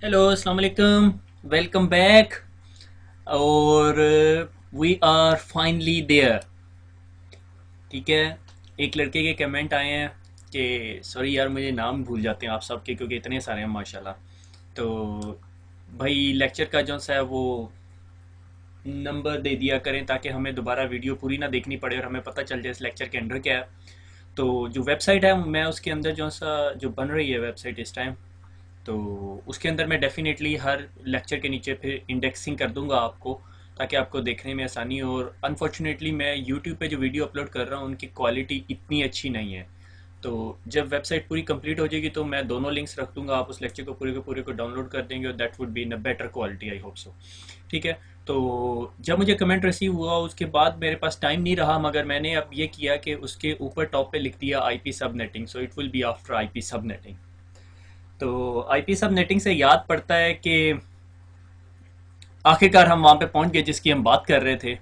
Hello, अस्सलाम वालेकुम। Welcome back. और वी आर फाइनली देयर। ठीक है। एक लड़के के कमेंट आए हैं कि सॉरी यार, मुझे नाम भूल जाते हैं आप सबके, क्योंकि इतने सारे हैं माशाल्लाह। तो भाई लेक्चर का जो सा है वो नंबर दे दिया करें, ताकि हमें दोबारा वीडियो पूरी ना देखनी पड़े और हमें पता चल जाए इस लेक्चर के अंदर क्या है। तो जो वेबसाइट है, मैं उसके अंदर जो सा जो बन रही है वेबसाइट इस टाइम, तो उसके अंदर मैं डेफिनेटली हर लेक्चर के नीचे फिर इंडेक्सिंग कर दूंगा आपको, ताकि आपको देखने में आसानी हो। और अनफॉर्चुनेटली मैं यूट्यूब पे जो वीडियो अपलोड कर रहा हूँ उनकी क्वालिटी इतनी अच्छी नहीं है। तो जब वेबसाइट पूरी कंप्लीट हो जाएगी तो मैं दोनों लिंक्स रख दूंगा, आप उस लेक्चर को पूरे के पूरे को डाउनलोड कर देंगे और that would be in a better quality, I hope so. ठीक है। तो जब मुझे कमेंट रिसीव हुआ उसके बाद मेरे पास टाइम नहीं रहा, मगर मैंने अब ये किया कि उसके ऊपर टॉप पे लिख दिया IP subnetting, so it will be after IP subnetting. तो आईपी सब नेटिंग से याद पड़ता है कि आखिरकार हम वहाँ पे पहुँच गए जिसकी हम बात कर रहे थे।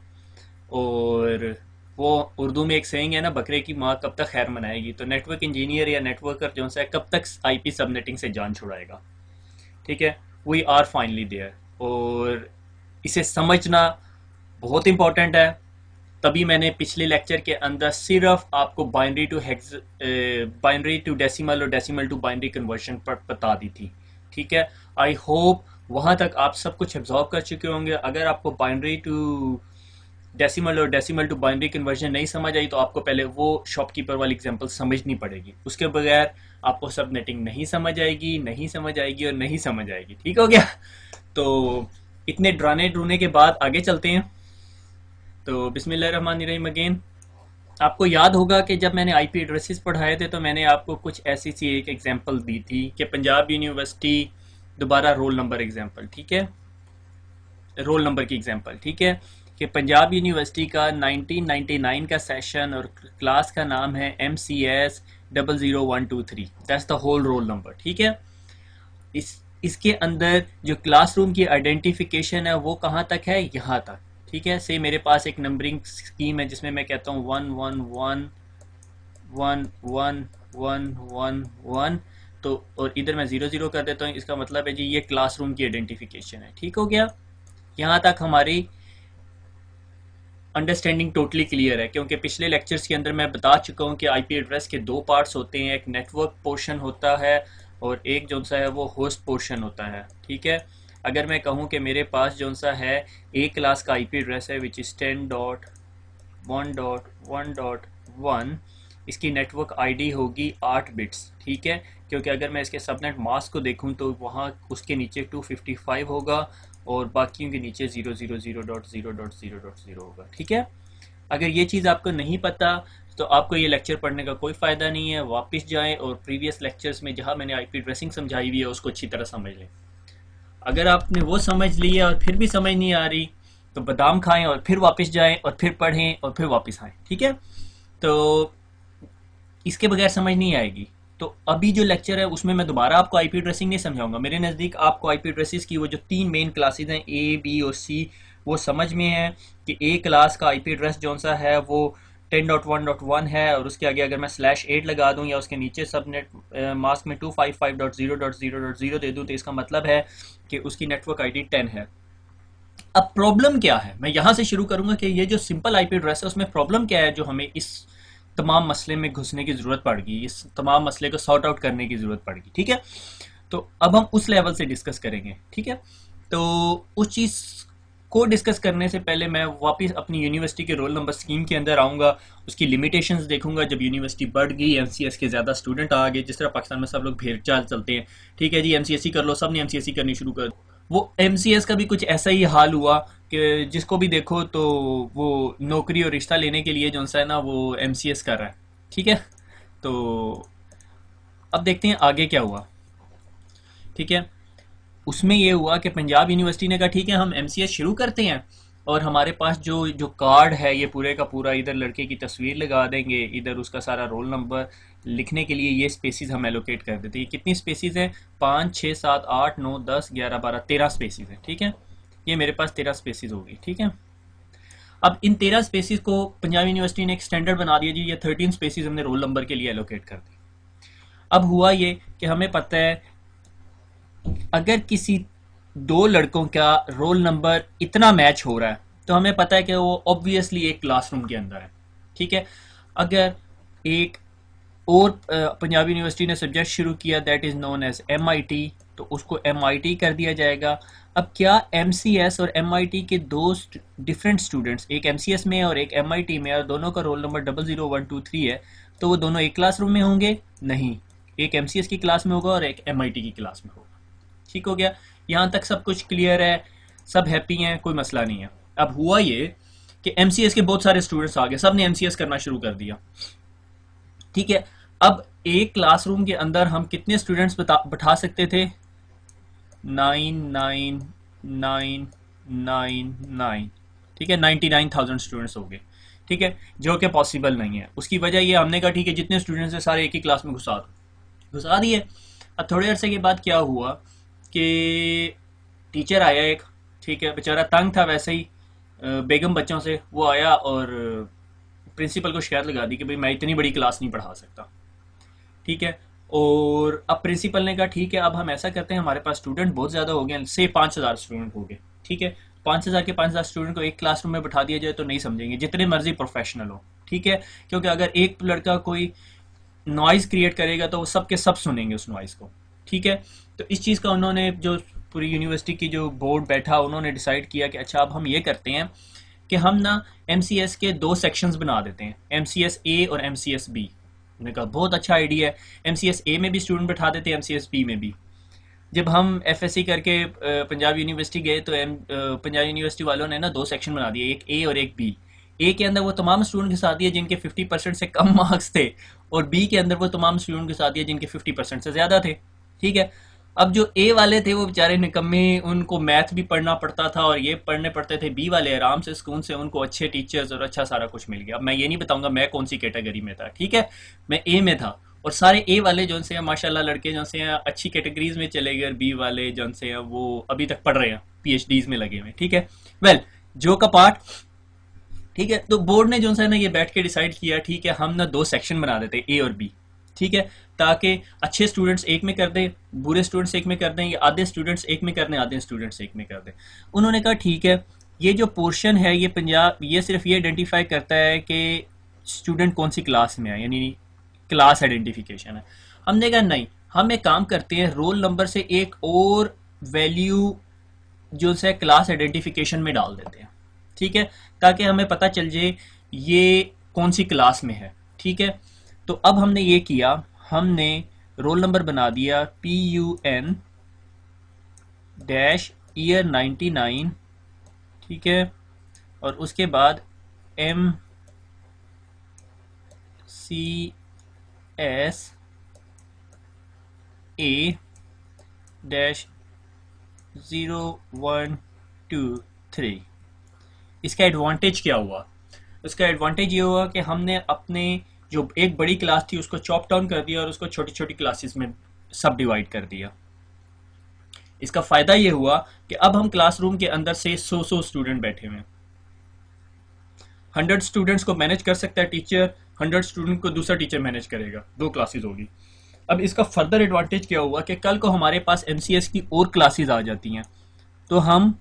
और वो उर्दू में एक सेइंग है ना, बकरे की माँ कब तक खैर मनाएगी। तो नेटवर्क इंजीनियर या नेटवर्कर जो है कब तक आईपी सबनेटिंग से जान छुड़ाएगा। ठीक है। We are finally there. और इसे समझना बहुत इंपॉर्टेंट है। तभी मैंने पिछले लेक्चर के अंदर सिर्फ आपको बाइनरी टू डेसिमल और डेसिमल टू बाइनरी कन्वर्शन पर बता दी थी। ठीक है। आई होप वहां तक आप सब कुछ एब्जॉर्व कर चुके होंगे। अगर आपको बाइनरी टू डेसिमल और डेसिमल टू बाइनरी कन्वर्जन नहीं समझ आई तो आपको पहले वो शॉपकीपर वाली एग्जांपल समझनी पड़ेगी, उसके बगैर आपको सब नेटिंग नहीं समझ आएगी, नहीं समझ आएगी और नहीं समझ आएगी। ठीक हो गया। तो इतने डराने डरूने के बाद आगे चलते हैं। तो बिस्मिल्लाहिर्रहमानिर्रहीम अगेन। आपको याद होगा कि जब मैंने आईपी एड्रेसेस पढ़ाए थे तो मैंने आपको कुछ ऐसी सी एक एग्जांपल दी थी कि पंजाब यूनिवर्सिटी, दोबारा रोल नंबर एग्जांपल। ठीक है। रोल नंबर की एग्जांपल। ठीक है। कि पंजाब यूनिवर्सिटी का 1999 का सेशन और क्लास का नाम है MCS 00123, that's the whole roll number. ठीक है। इसके अंदर जो क्लासरूम की आइडेंटिफिकेशन है वो कहाँ तक है, यहाँ तक। ठीक है। से मेरे पास एक नंबरिंग स्कीम है जिसमें मैं कहता हूँ 1 1 1 1 1 1 1। तो और इधर मैं 0 0 कर देता हूँ, इसका मतलब है जी ये क्लासरूम की आइडेंटिफिकेशन है। ठीक हो गया। यहाँ तक हमारी अंडरस्टैंडिंग टोटली क्लियर है, क्योंकि पिछले लेक्चर्स के अंदर मैं बता चुका हूँ कि आईपी एड्रेस के दो पार्ट्स होते हैं, एक नेटवर्क पोर्शन होता है और एक जो सा है वो होस्ट पोर्शन होता है। ठीक है। अगर मैं कहूँ कि मेरे पास जो सा है एक क्लास का आईपी एड्रेस है विच इज़ 10.1.1.1, इसकी नेटवर्क आईडी होगी 8 बिट्स। ठीक है। क्योंकि अगर मैं इसके सबनेट मास्क को देखूं तो वहाँ उसके नीचे 255 होगा और बाकियों के नीचे 000.0.0.0 होगा। ठीक है। अगर ये चीज़ आपको नहीं पता तो आपको ये लेक्चर पढ़ने का कोई फ़ायदा नहीं है। वापस जाएं और प्रीवियस लेक्चर्स में जहाँ मैंने आईपी ड्रेसिंग समझाई हुई है उसको अच्छी तरह समझ लें। अगर आपने वो समझ ली है और फिर भी समझ नहीं आ रही तो बादाम खाएं और फिर वापस जाएं और फिर पढ़ें और फिर वापस आएं। ठीक है। तो इसके बगैर समझ नहीं आएगी। तो अभी जो लेक्चर है उसमें मैं दोबारा आपको आईपी एड्रेसिंग नहीं समझाऊंगा। मेरे नज़दीक आपको आईपी एड्रेसेस की वो जो तीन मेन क्लासेज हैं A, B और C, वो समझ में है कि A क्लास का आईपी एड्रेस जो सा है वो 10.1.1 है और उसके आगे अगर मैं /8 लगा दूं या उसके नीचे सबनेट मास्क में 255.0.0.0 दे दूं तो इसका मतलब है कि उसकी नेटवर्क आईडी 10 है। अब प्रॉब्लम क्या है, मैं यहां से शुरू करूंगा कि ये जो सिंपल आईपी एड्रेस है उसमें प्रॉब्लम क्या है जो हमें इस तमाम मसले में घुसने की ज़रूरत पड़ेगी, इस तमाम मसले को सॉर्ट आउट करने की ज़रूरत पड़ेगी। ठीक है। तो अब हम उस लेवल से डिस्कस करेंगे। ठीक है। तो उस चीज़ को डिस्कस करने से पहले मैं वापस अपनी यूनिवर्सिटी के रोल नंबर स्कीम के अंदर आऊँगा, उसकी लिमिटेशंस देखूंगा। जब यूनिवर्सिटी बढ़ गई, MCS के ज़्यादा स्टूडेंट आ गए, जिस तरह पाकिस्तान में सब लोग भेड़-चाल चलते हैं, ठीक है जी MCSE कर लो, सब ने MCSE करनी शुरू कर, वो MCS का भी कुछ ऐसा ही हाल हुआ कि जिसको भी देखो तो वो नौकरी और रिश्ता लेने के लिए जो सा है ना वो MCS कर रहा है। ठीक है। तो अब देखते हैं आगे क्या हुआ। ठीक है। उसमें ये हुआ कि पंजाब यूनिवर्सिटी ने कहा ठीक है हम MCS शुरू करते हैं और हमारे पास जो जो कार्ड है ये पूरे का पूरा, इधर लड़के की तस्वीर लगा देंगे, इधर उसका सारा रोल नंबर लिखने के लिए ये स्पेसिस हम एलोकेट कर देते हैं। कितनी स्पेसिस हैं, 5 6 7 8 9 10 11 12 13 स्पेसिस हैं। ठीक है। ये मेरे पास 13 स्पेसिस होगी। ठीक है। अब इन 13 स्पेसिस को पंजाब यूनिवर्सिटी ने एक स्टैंडर्ड बना दिया जी, ये 13 स्पेसिस हमने रोल नंबर के लिए एलोकेट कर दी। अब हुआ ये कि हमें पता है अगर किसी दो लड़कों का रोल नंबर इतना मैच हो रहा है तो हमें पता है कि वो ऑब्वियसली एक क्लासरूम के अंदर है, ठीक है। अगर एक और पंजाब यूनिवर्सिटी ने सब्जेक्ट शुरू किया that is known as MIT, तो उसको MIT कर दिया जाएगा। अब क्या MCS और MIT के दो डिफरेंट स्टूडेंट्स, एक MCS में और एक MIT में, और दोनों का रोल नंबर 00123 है, तो वो दोनों एक क्लासरूम में होंगे? नहीं, एक MCS की क्लास में होगा और एक MIT की क्लास में होगा। ठीक हो गया, यहाँ तक सब कुछ क्लियर है, सब हैप्पी हैं, कोई मसला नहीं है। अब हुआ ये कि MCS के बहुत सारे स्टूडेंट्स आ गए, सब ने MCS करना शुरू कर दिया, ठीक है। अब एक क्लासरूम के अंदर हम कितने स्टूडेंट्स बैठा सकते थे? 99999, ठीक है, 99,000 स्टूडेंट्स हो गए, ठीक है, जो कि पॉसिबल नहीं है। उसकी वजह ये, हमने कहा ठीक है जितने स्टूडेंट्स हैं सारे एक ही क्लास में घुसा दिए। अब थोड़े अरसे के बाद क्या हुआ कि टीचर आया एक, ठीक है, बेचारा तंग था वैसे ही बेगम बच्चों से, वो आया और प्रिंसिपल को शिकायत लगा दी कि भाई मैं इतनी बड़ी क्लास नहीं पढ़ा सकता, ठीक है। और अब प्रिंसिपल ने कहा ठीक है, अब हम ऐसा करते हैं, हमारे पास स्टूडेंट बहुत ज़्यादा हो गए, से 5,000 स्टूडेंट हो गए, ठीक है। 5,000 के 5,000 स्टूडेंट को एक क्लासरूम में बैठा दिया जाए तो नहीं समझेंगे, जितने मर्जी प्रोफेशनल हो, ठीक है। क्योंकि अगर एक लड़का कोई नॉइज़ क्रिएट करेगा तो वो सब के सब सुनेंगे उस नॉइज़ को, ठीक है। तो इस चीज़ का उन्होंने, जो पूरी यूनिवर्सिटी की जो बोर्ड बैठा, उन्होंने डिसाइड किया कि अच्छा अब हम ये करते हैं कि हम ना MCS के दो सेक्शंस बना देते हैं, MCS A और MCS B। उन्होंने कहा बहुत अच्छा आइडिया है, MCS A में भी स्टूडेंट बैठा देते हैं, MCS B में भी। जब हम FSC करके पंजाब यूनिवर्सिटी गए तो पंजाब यूनिवर्सिटी वालों ने ना दो सेक्शन बना दिए, एक A और एक B। ए के अंदर वो तमाम स्टूडेंट के साथ दिए जिनके 50% से कम मार्क्स थे, और बी के अंदर वो तमाम स्टूडेंट के साथ दिए जिनके 50% से ज़्यादा थे, ठीक है। अब जो ए वाले थे वो बेचारे निकम्मे, उनको मैथ भी पढ़ना पड़ता था और ये पढ़ने पड़ते थे। बी वाले आराम से सुकून से, उनको अच्छे टीचर्स और अच्छा सारा कुछ मिल गया। अब मैं ये नहीं बताऊंगा मैं कौन सी कैटेगरी में था, ठीक है, मैं ए में था। और सारे ए वाले जो से माशाल्लाह लड़के जो से अच्छी कैटेगरीज में चले गए, बी वाले जो से वो अभी तक पढ़ रहे हैं, PhDs में लगे हुए, ठीक है। वेल, जो का पार्ट, ठीक है। तो बोर्ड ने जो है ना ये बैठ के डिसाइड किया, ठीक है, हम ना दो सेक्शन बना देते A और B, ठीक है, ताकि अच्छे स्टूडेंट्स एक में कर दें, बुरे स्टूडेंट्स एक में कर दें, या आधे स्टूडेंट्स एक में कर दें, आधे स्टूडेंट्स एक में कर दें। उन्होंने कहा ठीक है, ये जो पोर्शन है ये पंजाब, ये सिर्फ ये आइडेंटिफाई करता है कि स्टूडेंट कौन सी क्लास में है, यानी क्लास आइडेंटिफिकेशन है। हमने कहा नहीं, हम एक काम करते हैं, रोल नंबर से एक और वैल्यू जो है क्लास आइडेंटिफिकेशन में डाल देते हैं, ठीक है, ताकि हमें पता चल जाए ये कौन सी क्लास में है, ठीक है। तो अब हमने ये किया, हमने रोल नंबर बना दिया PUN डैश ईयर 99, ठीक है, और उसके बाद MCS A डैश 0123। इसका एडवांटेज क्या हुआ? इसका एडवांटेज ये हुआ कि हमने अपने जो एक बड़ी क्लास थी उसको चॉप डाउन कर दिया और उसको छोटी छोटी क्लासेस में सब डिवाइड कर दिया। इसका फ़ायदा ये हुआ कि अब हम क्लासरूम के अंदर से 100 स्टूडेंट बैठे हुए हैं। 100 स्टूडेंट्स को मैनेज कर सकता है टीचर, 100 स्टूडेंट को दूसरा टीचर मैनेज करेगा, दो क्लासेस होगी। अब इसका फर्दर एडवांटेज क्या हुआ कि कल को हमारे पास MCS की और क्लासेस आ जाती हैं तो हम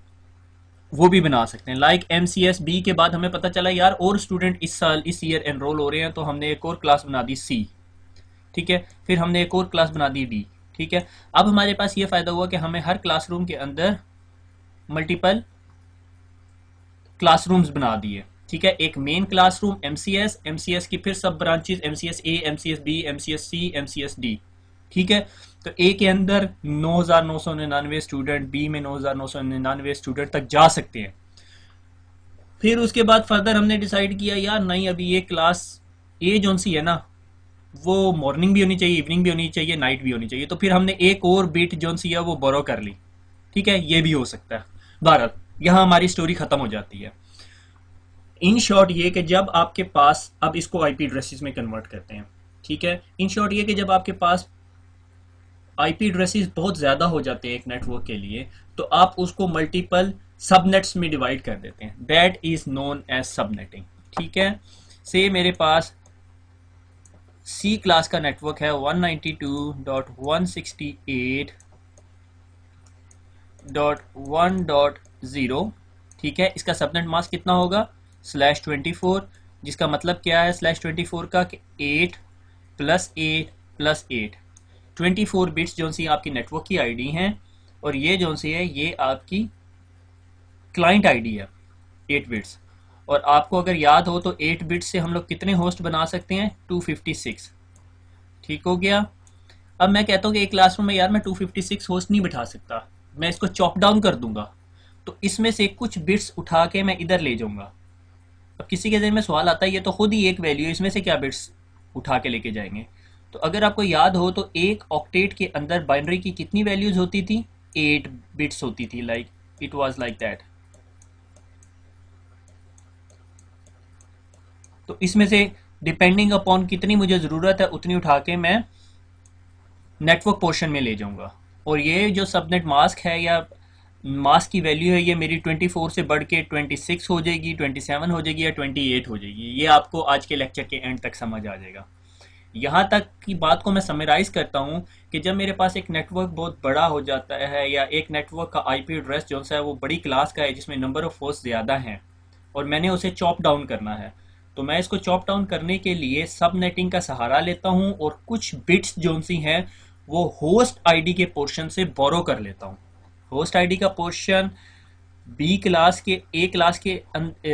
वो भी बना सकते हैं। लाइक MCS B के बाद हमें पता चला यार और स्टूडेंट इस साल इस ईयर एनरोल हो रहे हैं, तो हमने एक और क्लास बना दी C, ठीक है, फिर हमने एक और क्लास बना दी D, ठीक है। अब हमारे पास ये फ़ायदा हुआ कि हमें हर क्लासरूम के अंदर मल्टीपल क्लासरूम्स बना दिए, ठीक है। एक मेन क्लासरूम MCS की फिर सब branches MCS A, MCS B, MCS C, MCS D, ठीक है। तो ए के अंदर 9,999 स्टूडेंट, बी में 9,999 स्टूडेंट तक जा सकते हैं। फिर उसके बाद फर्दर हमने डिसाइड किया यार नहीं, अभी ये क्लास ए जोन सी है ना, वो मॉर्निंग भी होनी चाहिए, इवनिंग भी होनी चाहिए, नाइट भी होनी चाहिए। तो फिर हमने एक और बीट जोन सी है वो बोरो कर ली, ठीक है, ये भी हो सकता है। बहरहाल यहाँ हमारी स्टोरी खत्म हो जाती है। इन शॉर्ट ये कि जब आपके पास, अब इसको IP एड्रेसेस में कन्वर्ट करते हैं, ठीक है। इन शॉर्ट ये कि जब आपके पास IP एड्रेसेस बहुत ज़्यादा हो जाते हैं एक नेटवर्क के लिए, तो आप उसको मल्टीपल सबनेट्स में डिवाइड कर देते हैं, that is known as subnetting, ठीक है। से मेरे पास C क्लास का नेटवर्क है 192.168 /1.0, ठीक है। इसका सबनेट मास्क कितना होगा /24, जिसका मतलब क्या है /24 का कि 8 + 8 + 8, 24 बिट्स जो सी आपकी नेटवर्क की आईडी हैं, और ये जो सी है ये आपकी क्लाइंट आईडी है 8 बिट्स। और आपको अगर याद हो तो 8 बिट्स से हम लोग कितने होस्ट बना सकते हैं 256, ठीक हो गया। अब मैं कहता हूँ कि एक क्लासरूम में यार मैं 256 होस्ट नहीं बिठा सकता, मैं इसको चॉप डाउन कर दूंगा, तो इसमें से कुछ बिट्स उठा के मैं इधर ले जाऊंगा। अब किसी के ज़हन में सवाल आता है ये तो खुद ही एक वैल्यू है, इसमें से क्या बिट्स उठा के लेके जाएंगे। तो अगर आपको याद हो तो एक ऑक्टेट के अंदर बाइनरी की कितनी वैल्यूज होती थी 8 बिट्स होती थी, like it was like that. तो इसमें से डिपेंडिंग अपॉन कितनी मुझे ज़रूरत है उतनी उठा के मैं नेटवर्क पोर्शन में ले जाऊंगा। और ये जो सबनेट मास्क है या मास्क की वैल्यू है ये मेरी 24 से बढ़ के 26 हो जाएगी, 27 हो जाएगी या 28 हो जाएगी, ये आपको आज के लेक्चर के एंड तक समझ आ जाएगा। यहाँ तक की बात को मैं समराइज करता हूँ कि जब मेरे पास एक नेटवर्क बहुत बड़ा हो जाता है या एक नेटवर्क का आईपी एड्रेस जो है वो बड़ी क्लास का है जिसमें नंबर ऑफ होस्ट ज़्यादा हैं और मैंने उसे चॉप डाउन करना है, तो मैं इसको चॉप डाउन करने के लिए सब नेटिंग का सहारा लेता हूँ और कुछ बिट्स जो सी हैं वो होस्ट आईडी के पोर्शन से बोरो कर लेता हूँ। होस्ट आईडी का पोर्शन बी क्लास के ए क्लास के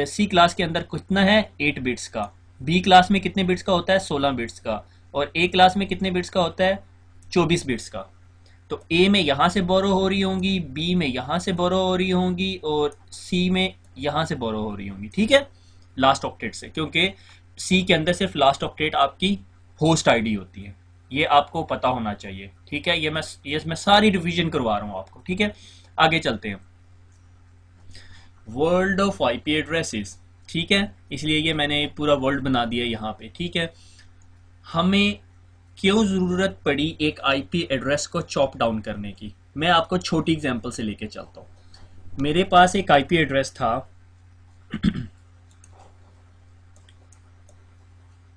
सी क्लास के अंदर कितना है 8 बिट्स का, बी क्लास में कितने बिट्स का होता है 16 बिट्स का, और ए क्लास में कितने बिट्स का होता है 24 बिट्स का। तो ए में यहाँ से बोरो हो रही होंगी, बी में यहाँ से बोरो हो रही होंगी और सी में यहाँ से बोरो हो रही होंगी, ठीक है, लास्ट ऑक्टेट से, क्योंकि सी के अंदर सिर्फ लास्ट ऑक्टेट आपकी होस्ट आईडी होती है, ये आपको पता होना चाहिए, ठीक है। ये मैं सारी रिवीजन करवा रहा हूँ आपको, ठीक है। आगे चलते हैं, वर्ल्ड ऑफ आईपी एड्रेसेस, ठीक है, इसलिए ये मैंने पूरा वर्ल्ड बना दिया यहाँ पे, ठीक है। हमें क्यों ज़रूरत पड़ी एक आईपी एड्रेस को चॉप डाउन करने की, मैं आपको छोटी एग्जांपल से लेके चलता हूँ। मेरे पास एक आईपी एड्रेस था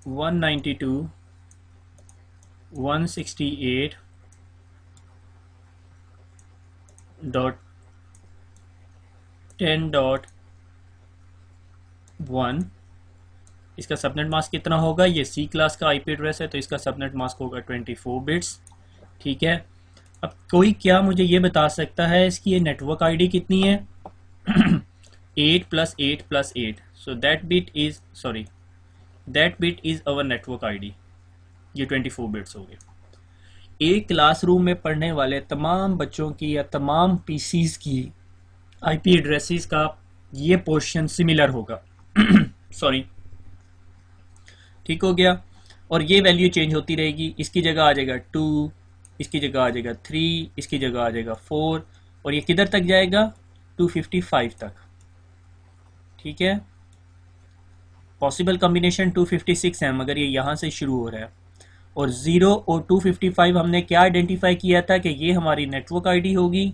192.10.1, इसका सबनेट मास्क कितना होगा, ये सी क्लास का आईपी एड्रेस है तो इसका सबनेट मास्क होगा 24 बिट्स, ठीक है। अब कोई क्या मुझे ये बता सकता है इसकी ये नेटवर्क आईडी कितनी है 8 + 8 + 8, so that bit is our network ID, ये 24 बिट्स हो गए। एक क्लासरूम में पढ़ने वाले तमाम बच्चों की या तमाम पीसीज की आईपी एड्रेसेस का ये पोर्शन सिमिलर होगा सॉरी, ठीक हो गया। और ये वैल्यू चेंज होती रहेगी, इसकी जगह आ जाएगा 2, इसकी जगह आ जाएगा 3, इसकी जगह आ जाएगा 4, और ये किधर तक जाएगा 255 तक, ठीक है। पॉसिबल कॉम्बिनेशन 256 है मगर ये यहाँ से शुरू हो रहा है, और 0 और 255 हमने क्या आइडेंटिफाई किया था कि ये हमारी नेटवर्क आईडी होगी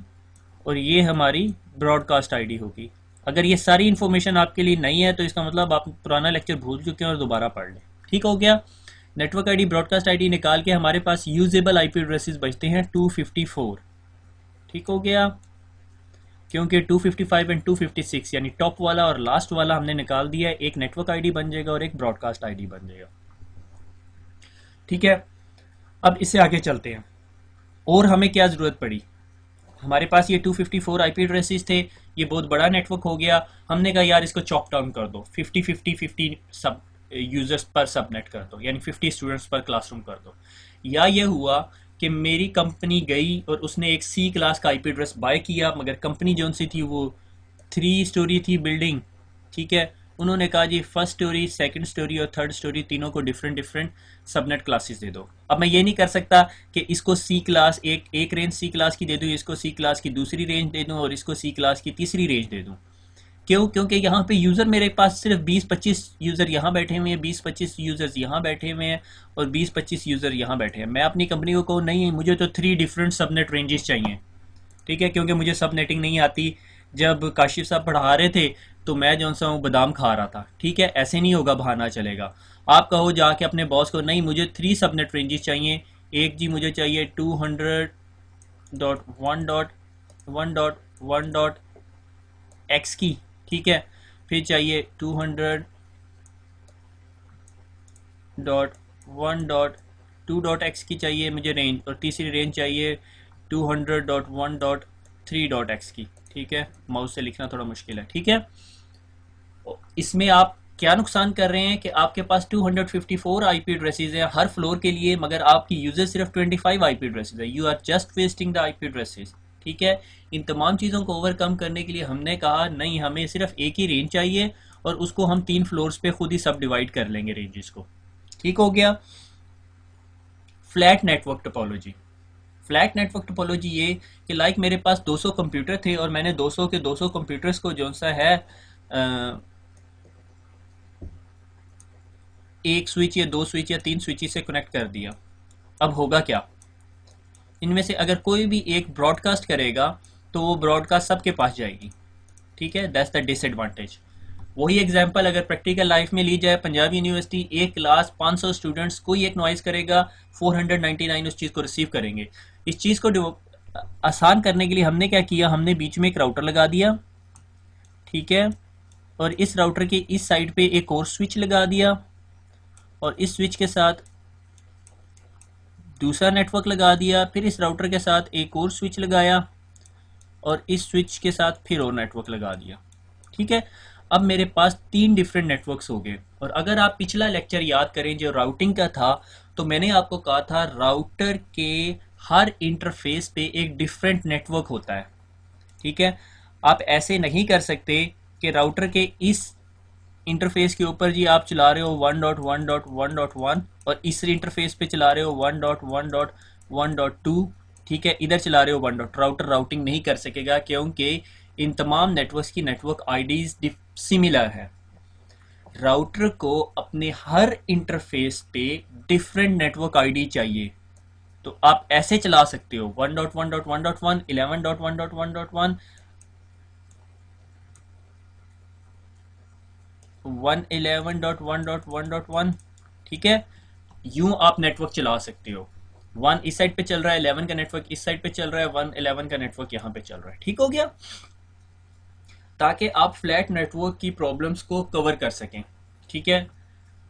और ये हमारी ब्रॉडकास्ट आईडी होगी। अगर ये सारी इन्फॉर्मेशन आपके लिए नहीं है तो इसका मतलब आप पुराना लेक्चर भूल चुके हैं और दोबारा पढ़ लें, ठीक हो गया। नेटवर्क आईडी ब्रॉडकास्ट आईडी निकाल के हमारे पास यूजेबल आईपी एड्रेसेस बचते हैं 254, ठीक हो गया, क्योंकि 255 एंड 256 यानी टॉप वाला और लास्ट वाला हमने निकाल दिया है, एक नेटवर्क आईडी बन जाएगा और एक ब्रॉडकास्ट आईडी बन जाएगा, ठीक है। अब इससे आगे चलते हैं, और हमें क्या ज़रूरत पड़ी, हमारे पास ये 254 आईपी एड्रेसेस थे, ये बहुत बड़ा नेटवर्क हो गया, हमने कहा यार इसको चॉप डाउन कर दो, 50 सब यूजर्स पर सबनेट कर दो, यानी 50 स्टूडेंट्स पर क्लासरूम कर दो। या ये हुआ कि मेरी कंपनी गई और उसने एक सी क्लास का आईपी एड्रेस बाय किया, मगर कंपनी जो सी थी वो 3 स्टोरी थी बिल्डिंग, ठीक है। उन्होंने कहा जी फर्स्ट स्टोरी, सेकंड स्टोरी और थर्ड स्टोरी तीनों को डिफरेंट सबनेट क्लासेस दे दो। अब मैं ये नहीं कर सकता कि इसको सी क्लास एक रेंज सी क्लास की दे दूँ, इसको सी क्लास की दूसरी रेंज दे दूँ और इसको सी क्लास की तीसरी रेंज दे दूँ। क्यों? क्योंकि यहाँ पे यूज़र मेरे पास सिर्फ 20-25 यूज़र यहाँ बैठे हुए हैं, 20-25 यूज़र्स यहाँ बैठे हुए हैं और 20-25 यूज़र यहाँ बैठे हैं। मैं अपनी कंपनी को कहूँ नहीं मुझे तो 3 डिफरेंट सबनेट रेंजेस चाहिए, ठीक है, क्योंकि मुझे सब नेटिंग नहीं आती। जब काशिफ साहब पढ़ा रहे थे तो मैं जो सा हूँ बादाम खा रहा था, ठीक है, ऐसे नहीं होगा, बहाना चलेगा। आप कहो जाके अपने बॉस को नहीं मुझे 3 सबनेट रेंजेस चाहिए, एक जी मुझे चाहिए 200.1.1. 1.1.x की, ठीक है। फिर चाहिए 200.1.2.x की चाहिए मुझे रेंज, और तीसरी रेंज चाहिए 200.1.3.x की, ठीक है। माउस से लिखना थोड़ा मुश्किल है, ठीक है। इसमें आप क्या नुकसान कर रहे हैं कि आपके पास 254 आईपी एड्रेसेस हैं हर फ्लोर के लिए, मगर आपकी यूजर सिर्फ 25 आईपी एड्रेसेस है। You are just wasting the IP addresses, ठीक है। इन तमाम चीज़ों को ओवरकम करने के लिए हमने कहा नहीं, हमें सिर्फ एक ही रेंज चाहिए और उसको हम 3 फ्लोर्स पे खुद ही सब डिवाइड कर लेंगे रेंजेस को, ठीक हो गया। Flat network topology. Flat network topology ये कि लाइक मेरे पास 200 कंप्यूटर थे और मैंने 200 के 200 कंप्यूटर्स को जो सा है एक स्विच या 2 स्विच या 3 स्विच से कनेक्ट कर दिया। अब होगा क्या, इनमें से अगर कोई भी एक ब्रॉडकास्ट करेगा तो वो ब्रॉडकास्ट सबके पास जाएगी, ठीक है। That's the disadvantage. वही एग्जांपल अगर प्रैक्टिकल लाइफ में ली जाए, पंजाब यूनिवर्सिटी एक क्लास 500 स्टूडेंट्स कोई एक नॉइज करेगा, 499 उस चीज़ को रिसीव करेंगे। इस चीज़ को आसान करने के लिए हमने क्या किया, हमने बीच में एक राउटर लगा दिया, ठीक है, और इस राउटर के इस साइड पे एक और स्विच लगा दिया और इस स्विच के साथ दूसरा नेटवर्क लगा दिया, फिर इस राउटर के साथ एक और स्विच लगाया और इस स्विच के साथ फिर और नेटवर्क लगा दिया, ठीक है। अब मेरे पास 3 डिफरेंट नेटवर्क्स हो गए। और अगर आप पिछला लेक्चर याद करें जो राउटिंग का था, तो मैंने आपको कहा था राउटर के हर इंटरफेस पे एक डिफरेंट नेटवर्क होता है, ठीक है। आप ऐसे नहीं कर सकते कि राउटर के इस इंटरफेस के ऊपर जी आप चला रहे हो 1.1.1.1 और इस इंटरफेस पे चला रहे हो 1.1.1.2, ठीक है, इधर चला रहे हो 1. राउटर राउटिंग नहीं कर सकेगा क्योंकि इन तमाम नेटवर्क्स की नेटवर्क आईडीज सिमिलर है। राउटर को अपने हर इंटरफेस पे डिफरेंट नेटवर्क आईडी चाहिए, तो आप ऐसे चला सकते हो 1.1.1.1, 11.1.1.1, 111.1.1.1, ठीक है। यूं आप नेटवर्क चला सकते हो। 1 इस साइड पे चल रहा है, 11 का नेटवर्क इस साइड पे चल रहा है, 111 का नेटवर्क यहां पे चल रहा है, ठीक हो गया, ताकि आप फ्लैट नेटवर्क की प्रॉब्लम्स को कवर कर सकें, ठीक है।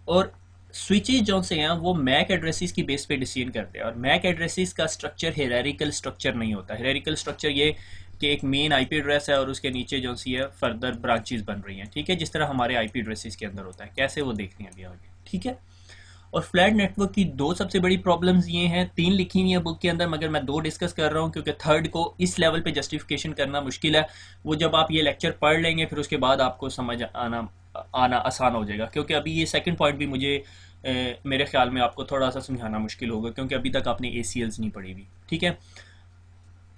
और स्विचेस जो से हैं वो मैक एड्रेसेस की बेस पे डिसीजन करते हैं, और मैक एड्रेसेस का स्ट्रक्चर हेरारिकल स्ट्रक्चर नहीं होता। हेरारिकल स्ट्रक्चर ये कि एक मेन आईपी एड्रेस है और उसके नीचे जो सी है फर्दर ब्रांचेस बन रही हैं, ठीक है, जिस तरह हमारे आईपी एड्रेसेस के अंदर होता है। कैसे वो देखते हैं अभी आगे, ठीक है। और फ्लैट नेटवर्क की 2 सबसे बड़ी प्रॉब्लम्स ये हैं, 3 लिखी हुई है बुक के अंदर, मगर मैं 2 डिस्कस कर रहा हूँ क्योंकि थर्ड को इस लेवल पे जस्टिफिकेशन करना मुश्किल है। वो जब आप ये लेक्चर पढ़ लेंगे फिर उसके बाद आपको समझ आना आसान हो जाएगा, क्योंकि अभी ये सेकंड पॉइंट भी मुझे मेरे ख्याल में आपको थोड़ा सा समझाना मुश्किल होगा क्योंकि अभी तक आपने ACLs नहीं पढ़ी हुई, ठीक है।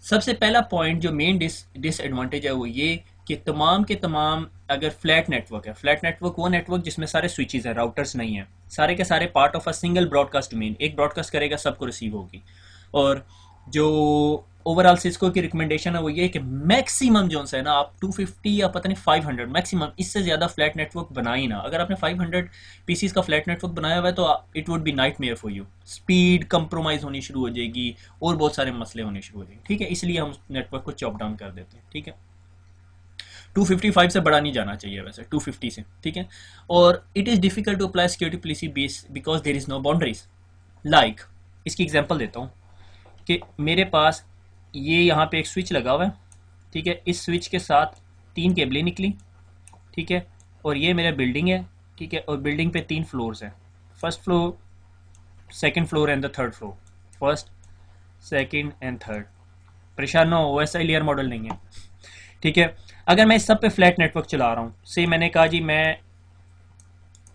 सबसे पहला पॉइंट जो मेन डिसएडवांटेज है वो ये कि तमाम के तमाम अगर फ्लैट नेटवर्क है, फ्लैट नेटवर्क वो नेटवर्क जिसमें सारे स्विचेस हैं, राउटर्स नहीं है, सारे के सारे part of a single broadcast domain, एक ब्रॉडकास्ट करेगा सबको रिसीव होगी। और जो ओवरऑल सिस्को की रिकमेंडेशन है वो ये कि मैक्सिमम जो है ना आप 250 या पता नहीं 500 मैक्सिमम, इससे ज़्यादा फ्लैट नेटवर्क बनाई ना। अगर आपने 500 पीसीस का फ्लैट नेटवर्क बनाया हुआ है तो it would be nightmare for you, speed compromise होनी शुरू हो जाएगी और बहुत सारे मसले होने शुरू हो जाएंगे, ठीक है। इसलिए हम नेटवर्क को चॉप डाउन कर देते हैं, ठीक है। 255 से बड़ा नहीं जाना चाहिए वैसे, 250 से, ठीक है। और it is difficult to apply security policy base because there is no boundaries. Like इसकी एग्जांपल देता हूँ कि मेरे पास ये यहाँ पे एक स्विच लगा हुआ है, ठीक है, इस स्विच के साथ 3 केबलें निकली, ठीक है, और ये मेरा बिल्डिंग है, ठीक है, और बिल्डिंग पे 3 फ्लोर्स हैं, first floor, second floor and the third floor, first second and third. परेशान ना हो, वैसा क्लियर मॉडल नहीं है, ठीक है। अगर मैं इस सब पे फ्लैट नेटवर्क चला रहा हूँ, से मैंने कहा जी मैं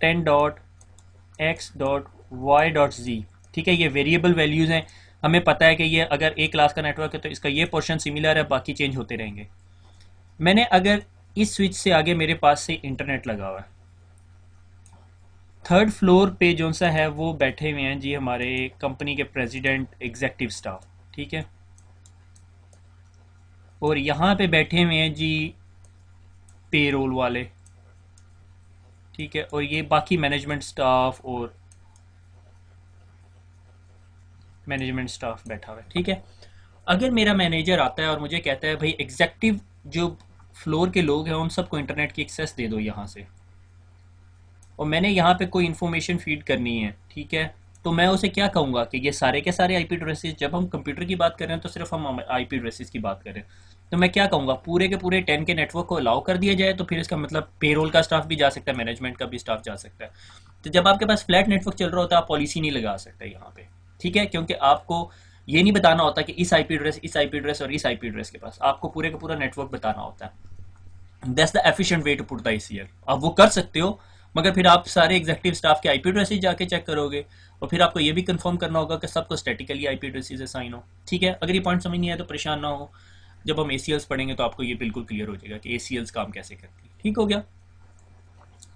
10.x.y.z, ठीक है, ये वेरिएबल वैल्यूज़ हैं, हमें पता है कि ये अगर एक क्लास का नेटवर्क है तो इसका ये पोर्शन सिमिलर है, बाकी चेंज होते रहेंगे। मैंने अगर इस स्विच से आगे मेरे पास से इंटरनेट लगा हुआ है, थर्ड फ्लोर पे जो सा है वो बैठे हुए हैं जी हमारे कंपनी के प्रेसिडेंट, एग्जेक्टिव स्टाफ, ठीक है, और यहाँ पे बैठे हुए हैं जी पेरोल वाले, ठीक है, और ये बाकी मैनेजमेंट स्टाफ और मैनेजमेंट स्टाफ बैठा हुआ है, ठीक है। अगर मेरा मैनेजर आता है और मुझे कहता है भाई एग्जेक्टिव जो फ्लोर के लोग हैं उन सबको इंटरनेट की एक्सेस दे दो यहाँ से, और मैंने यहाँ पे कोई इन्फॉर्मेशन फीड करनी है, ठीक है, तो मैं उसे क्या कहूँगा कि ये सारे के सारे आईपी एड्रेसेस, जब हम कंप्यूटर की बात कर रहे हैं तो सिर्फ हम आईपी एड्रेसेस की बात कर रहे हैं, तो मैं क्या कहूँगा पूरे के पूरे 10 के नेटवर्क को अलाउ कर दिया जाए, तो फिर इसका मतलब पेरोल का स्टाफ भी जा सकता है, मैनेजमेंट का भी स्टाफ जा सकता है। तो जब आपके पास फ्लैट नेटवर्क चल रहा होता है आप पॉलिसी नहीं लगा सकते यहाँ पे, ठीक है, क्योंकि आपको ये नहीं बताना होता कि इस आईपी एड्रेस, इस आईपी एड्रेस और इस आईपी एड्रेस के पास, आपको पूरे का पूरा नेटवर्क बताना होता है। That's the efficient way to put the ACL। आप वो कर सकते हो, मगर फिर आप सारे एग्जेक्टिव स्टाफ के आईपी एड्रेस जाके चेक करोगे, और फिर आपको ये भी कंफर्म करना होगा कि सबको स्टैटिकली आईपी एड्रेस असाइन हो, ठीक है। अगर ये पॉइंट समझ नहीं आया तो परेशान ना हो, जब हम ACLs पढ़ेंगे तो आपको ये बिल्कुल क्लियर हो जाएगा कि ACLs काम कैसे करती है, ठीक हो गया।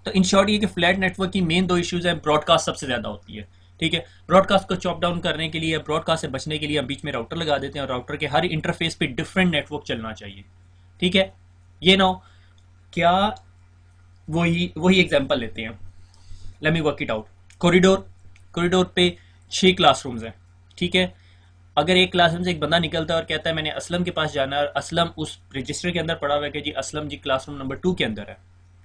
तो इन शॉर्ट ये कि फ्लैट नेटवर्क की मेन दो इश्यूज है, ब्रॉडकास्ट सबसे ज्यादा होती है, ठीक है। ब्रॉडकास्ट को चॉप डाउन करने के लिए, ब्रॉडकास्ट से बचने के लिए हम बीच में राउटर लगा देते हैं, और राउटर के हर इंटरफेस पे डिफरेंट नेटवर्क चलना चाहिए, ठीक है। ये ना हो क्या, वही वही एग्जांपल लेते हैं, let me work it out. Corridor, corridor पे 6 क्लासरूम्स हैं, ठीक है। अगर एक क्लासरूम से एक बंदा निकलता है और कहता है मैंने असलम के पास जाना है, और असलम उस रजिस्टर के अंदर पड़ा हुआ है कि जी असलम जी क्लासरूम नंबर 2 के अंदर है,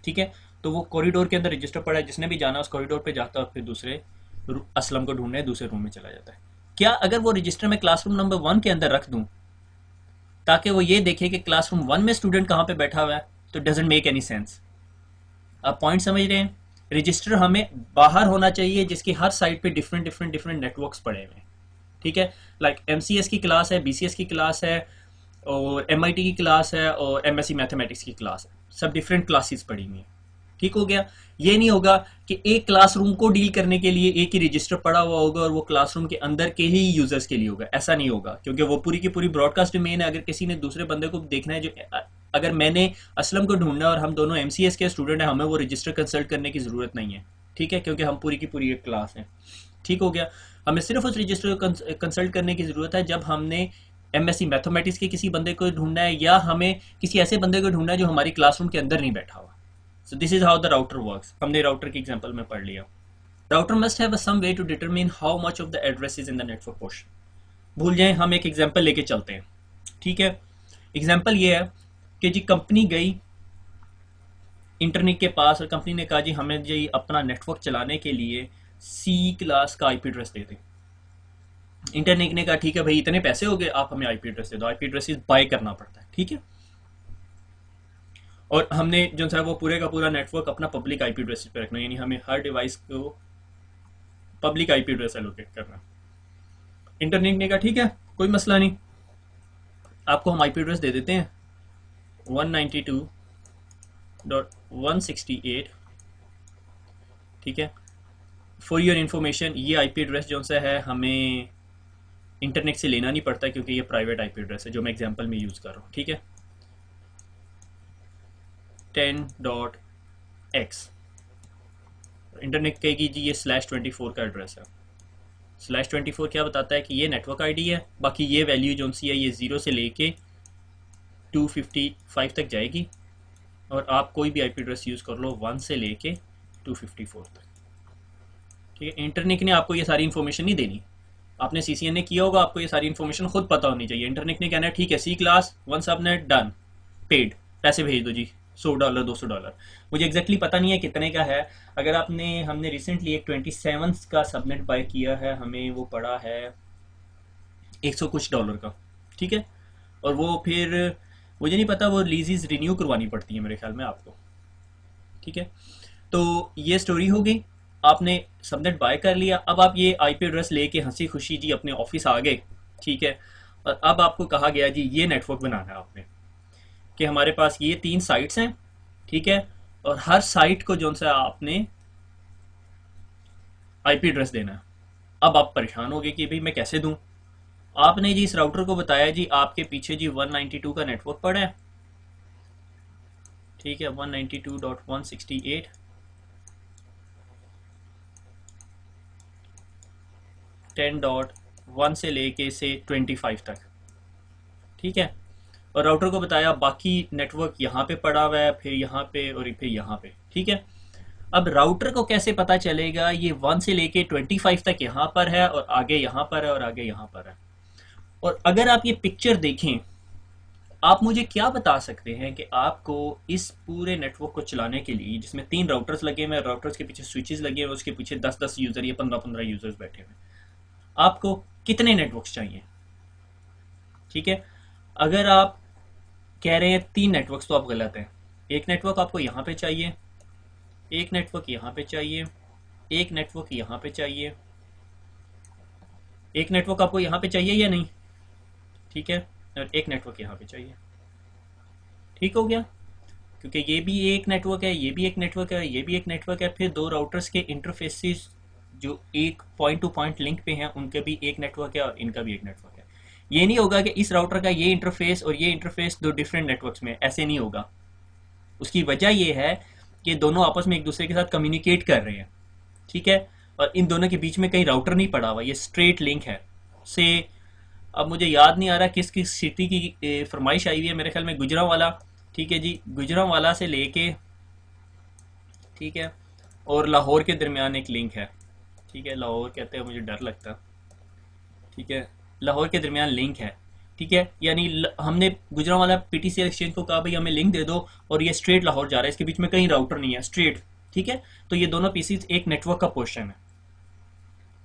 ठीक है, तो वो कॉरिडोर के अंदर रजिस्टर पड़ा है, जिसने भी जाना उस कॉरिडोर पे जाता है और फिर दूसरे असलम को ढूंढने दूसरे रूम में चला जाता है। क्या अगर वो रजिस्टर में क्लासरूम नंबर 1 के अंदर रख दूं ताकि वो ये देखे कि क्लासरूम 1 में स्टूडेंट कहाँ पे बैठा हुआ है, तो डजंट मेक एनी सेंस। आप पॉइंट समझ रहे हैं। रजिस्टर हमें बाहर होना चाहिए जिसकी हर साइड पे डिफरेंट डिफरेंट डिफरेंट नेटवर्क्स पड़े हुए हैं, ठीक है। लाइक MCS की क्लास है, BCS की क्लास है, और MIT की क्लास है, और MSc मैथमेटिक्स की क्लास है, सब डिफरेंट क्लासेस पड़ी हुई हैं, ठीक हो गया। ये नहीं होगा कि एक क्लासरूम को डील करने के लिए एक ही रजिस्टर पड़ा हुआ होगा और वो क्लासरूम के अंदर के ही यूजर्स के लिए होगा, ऐसा नहीं होगा, क्योंकि वो पूरी की पूरी ब्रॉडकास्ट डोमेन है। अगर किसी ने दूसरे बंदे को देखना है, जो अगर मैंने असलम को ढूंढना है और हम दोनों MCS के स्टूडेंट हैं, हमें वो रजिस्टर कंसल्ट करने की जरूरत नहीं है, ठीक है, क्योंकि हम पूरी की पूरी एक क्लास है, ठीक हो गया। हमें सिर्फ उस रजिस्टर को कंसल्ट करने की जरूरत है जब हमने MSc मैथमेटिक्स के किसी बंदे को ढूंढना है, या हमें किसी ऐसे बंदे को ढूंढना है जो हमारी क्लासरूम के अंदर नहीं बैठा हुआ। So this is how the router works. हमने राउटर की एग्जांपल में पढ़ लिया। Router must have some way to determine how much of the address is in the network portion. भूल जाएं, हम एक एग्जांपल लेके चलते हैं, ठीक है। एग्जांपल ये है कि जी कंपनी गई इंटरनेट के पास और कंपनी ने कहा जी हमें जी अपना नेटवर्क चलाने के लिए C क्लास का आईपी एड्रेस दे दें। इंटरनेट ने कहा ठीक है भाई, इतने पैसे हो गए, आप हमें आईपी एड्रेस दे दो। आईपी एड्रेस बाय करना पड़ता है, ठीक है। और हमने जो है वो पूरे का पूरा नेटवर्क अपना पब्लिक आईपी एड्रेस पे रखना, यानी हमें हर डिवाइस को पब्लिक आईपी एड्रेस एलोकेट करना। इंटरनेट ने कहा ठीक है कोई मसला नहीं, आपको हम आईपी एड्रेस दे देते हैं 192.168, ठीक है। फॉर योर इंफॉर्मेशन, ये आईपी एड्रेस जो सा है हमें इंटरनेट से लेना नहीं पड़ता, क्योंकि ये प्राइवेट आईपी एड्रेस है जो मैं एग्जांपल में यूज कर रहा हूँ, ठीक है। 10.x इंटरनेट कहेगी जी ये /24 का एड्रेस है। /24 क्या बताता है कि ये नेटवर्क आईडी है, बाकी ये वैल्यू जो सी है ये 0 से लेके 255 तक जाएगी, और आप कोई भी आईपी एड्रेस यूज कर लो 1 से लेके 254 तक, ठीक है। इंटरनेट ने आपको ये सारी इन्फॉर्मेशन नहीं देनी, आपने CCN ने किया होगा, आपको ये सारी इन्फॉर्मेशन खुद पता होनी चाहिए। इंटरनेट ने कहना है ठीक है C class 1 subnet done, paid, पैसे भेज दो जी, $100 $200, मुझे एग्जैक्टली पता नहीं है कितने का है। अगर हमने रिसेंटली एक 27 का सबनेट बाय किया है, हमें वो पड़ा है 100 कुछ डॉलर का, ठीक है। और वो फिर मुझे नहीं पता, वो लीजेस रिन्यू करवानी पड़ती है मेरे ख्याल में आपको, ठीक है। तो ये स्टोरी हो गई, आपने सबनेट बाय कर लिया। अब आप ये आईपी एड्रेस लेके हंसी खुशी जी अपने ऑफिस आ गए, ठीक है। और अब आपको कहा गया जी ये नेटवर्क बनाना है आपने, कि हमारे पास ये 3 साइट्स हैं, ठीक है, और हर साइट को जो सा आपने आईपी एड्रेस देना है। अब आप परेशान हो गए कि भाई मैं कैसे दूं। आपने जी इस राउटर को बताया जी आपके पीछे जी 192 का नेटवर्क पड़ा है, ठीक है, 192.168, 10.1 से लेके से 25 तक, ठीक है। और राउटर को बताया बाकी नेटवर्क यहाँ पे पड़ा हुआ है, फिर यहाँ पे और फिर यहाँ पे, ठीक है। अब राउटर को कैसे पता चलेगा ये 1 से लेके 25 तक यहाँ पर है और आगे यहाँ पर है और आगे यहाँ पर है। और अगर आप ये पिक्चर देखें, आप मुझे क्या बता सकते हैं कि आपको इस पूरे नेटवर्क को चलाने के लिए, जिसमें 3 राउटर्स लगे हुए हैं, राउटर्स के पीछे स्विचेस लगे हुए हैं, उसके पीछे 10-10 यूजर या 15-15 यूजर्स बैठे हुए हैं, आपको कितने नेटवर्क्स चाहिए? ठीक है, अगर आप कह रहे हैं 3 नेटवर्क्स, तो आप गलत हैं। एक नेटवर्क आपको यहाँ पे चाहिए, एक नेटवर्क यहाँ पे चाहिए, एक नेटवर्क यहाँ पे चाहिए, एक नेटवर्क आपको यहाँ पे चाहिए या नहीं? ठीक है, और एक नेटवर्क यहाँ पे चाहिए। ठीक हो गया, क्योंकि ये भी एक नेटवर्क है, ये भी एक नेटवर्क है, ये भी एक नेटवर्क है, फिर 2 राउटर्स के इंटरफेसेस जो एक पॉइंट टू पॉइंट लिंक पे हैं, उनका भी एक नेटवर्क है और इनका भी एक नेटवर्क है। ये नहीं होगा कि इस राउटर का ये इंटरफेस और ये इंटरफेस 2 डिफरेंट नेटवर्क्स में, ऐसे नहीं होगा। उसकी वजह ये है कि दोनों आपस में एक दूसरे के साथ कम्युनिकेट कर रहे हैं। ठीक है, और इन दोनों के बीच में कहीं राउटर नहीं पड़ा हुआ, ये स्ट्रेट लिंक है से। अब मुझे याद नहीं आ रहा किस किस सिटी की फरमाइश आई हुई है, मेरे ख्याल में गुजरांवाला। ठीक है जी, गुजरांवाला से लेके, ठीक है, और लाहौर के दरमियान एक लिंक है। ठीक है, लाहौर कहते हैं, मुझे डर लगता। ठीक है, लाहौर के दरमियान लिंक है। ठीक है, यानी हमने गुजरांवाला पीटीसीएल एक्सचेंज को कहा भाई हमें लिंक दे दो, और ये स्ट्रेट लाहौर जा रहा है, इसके बीच में कहीं राउटर नहीं है, स्ट्रेट। ठीक है, तो ये दोनों पीसीज एक नेटवर्क का पोर्शन है।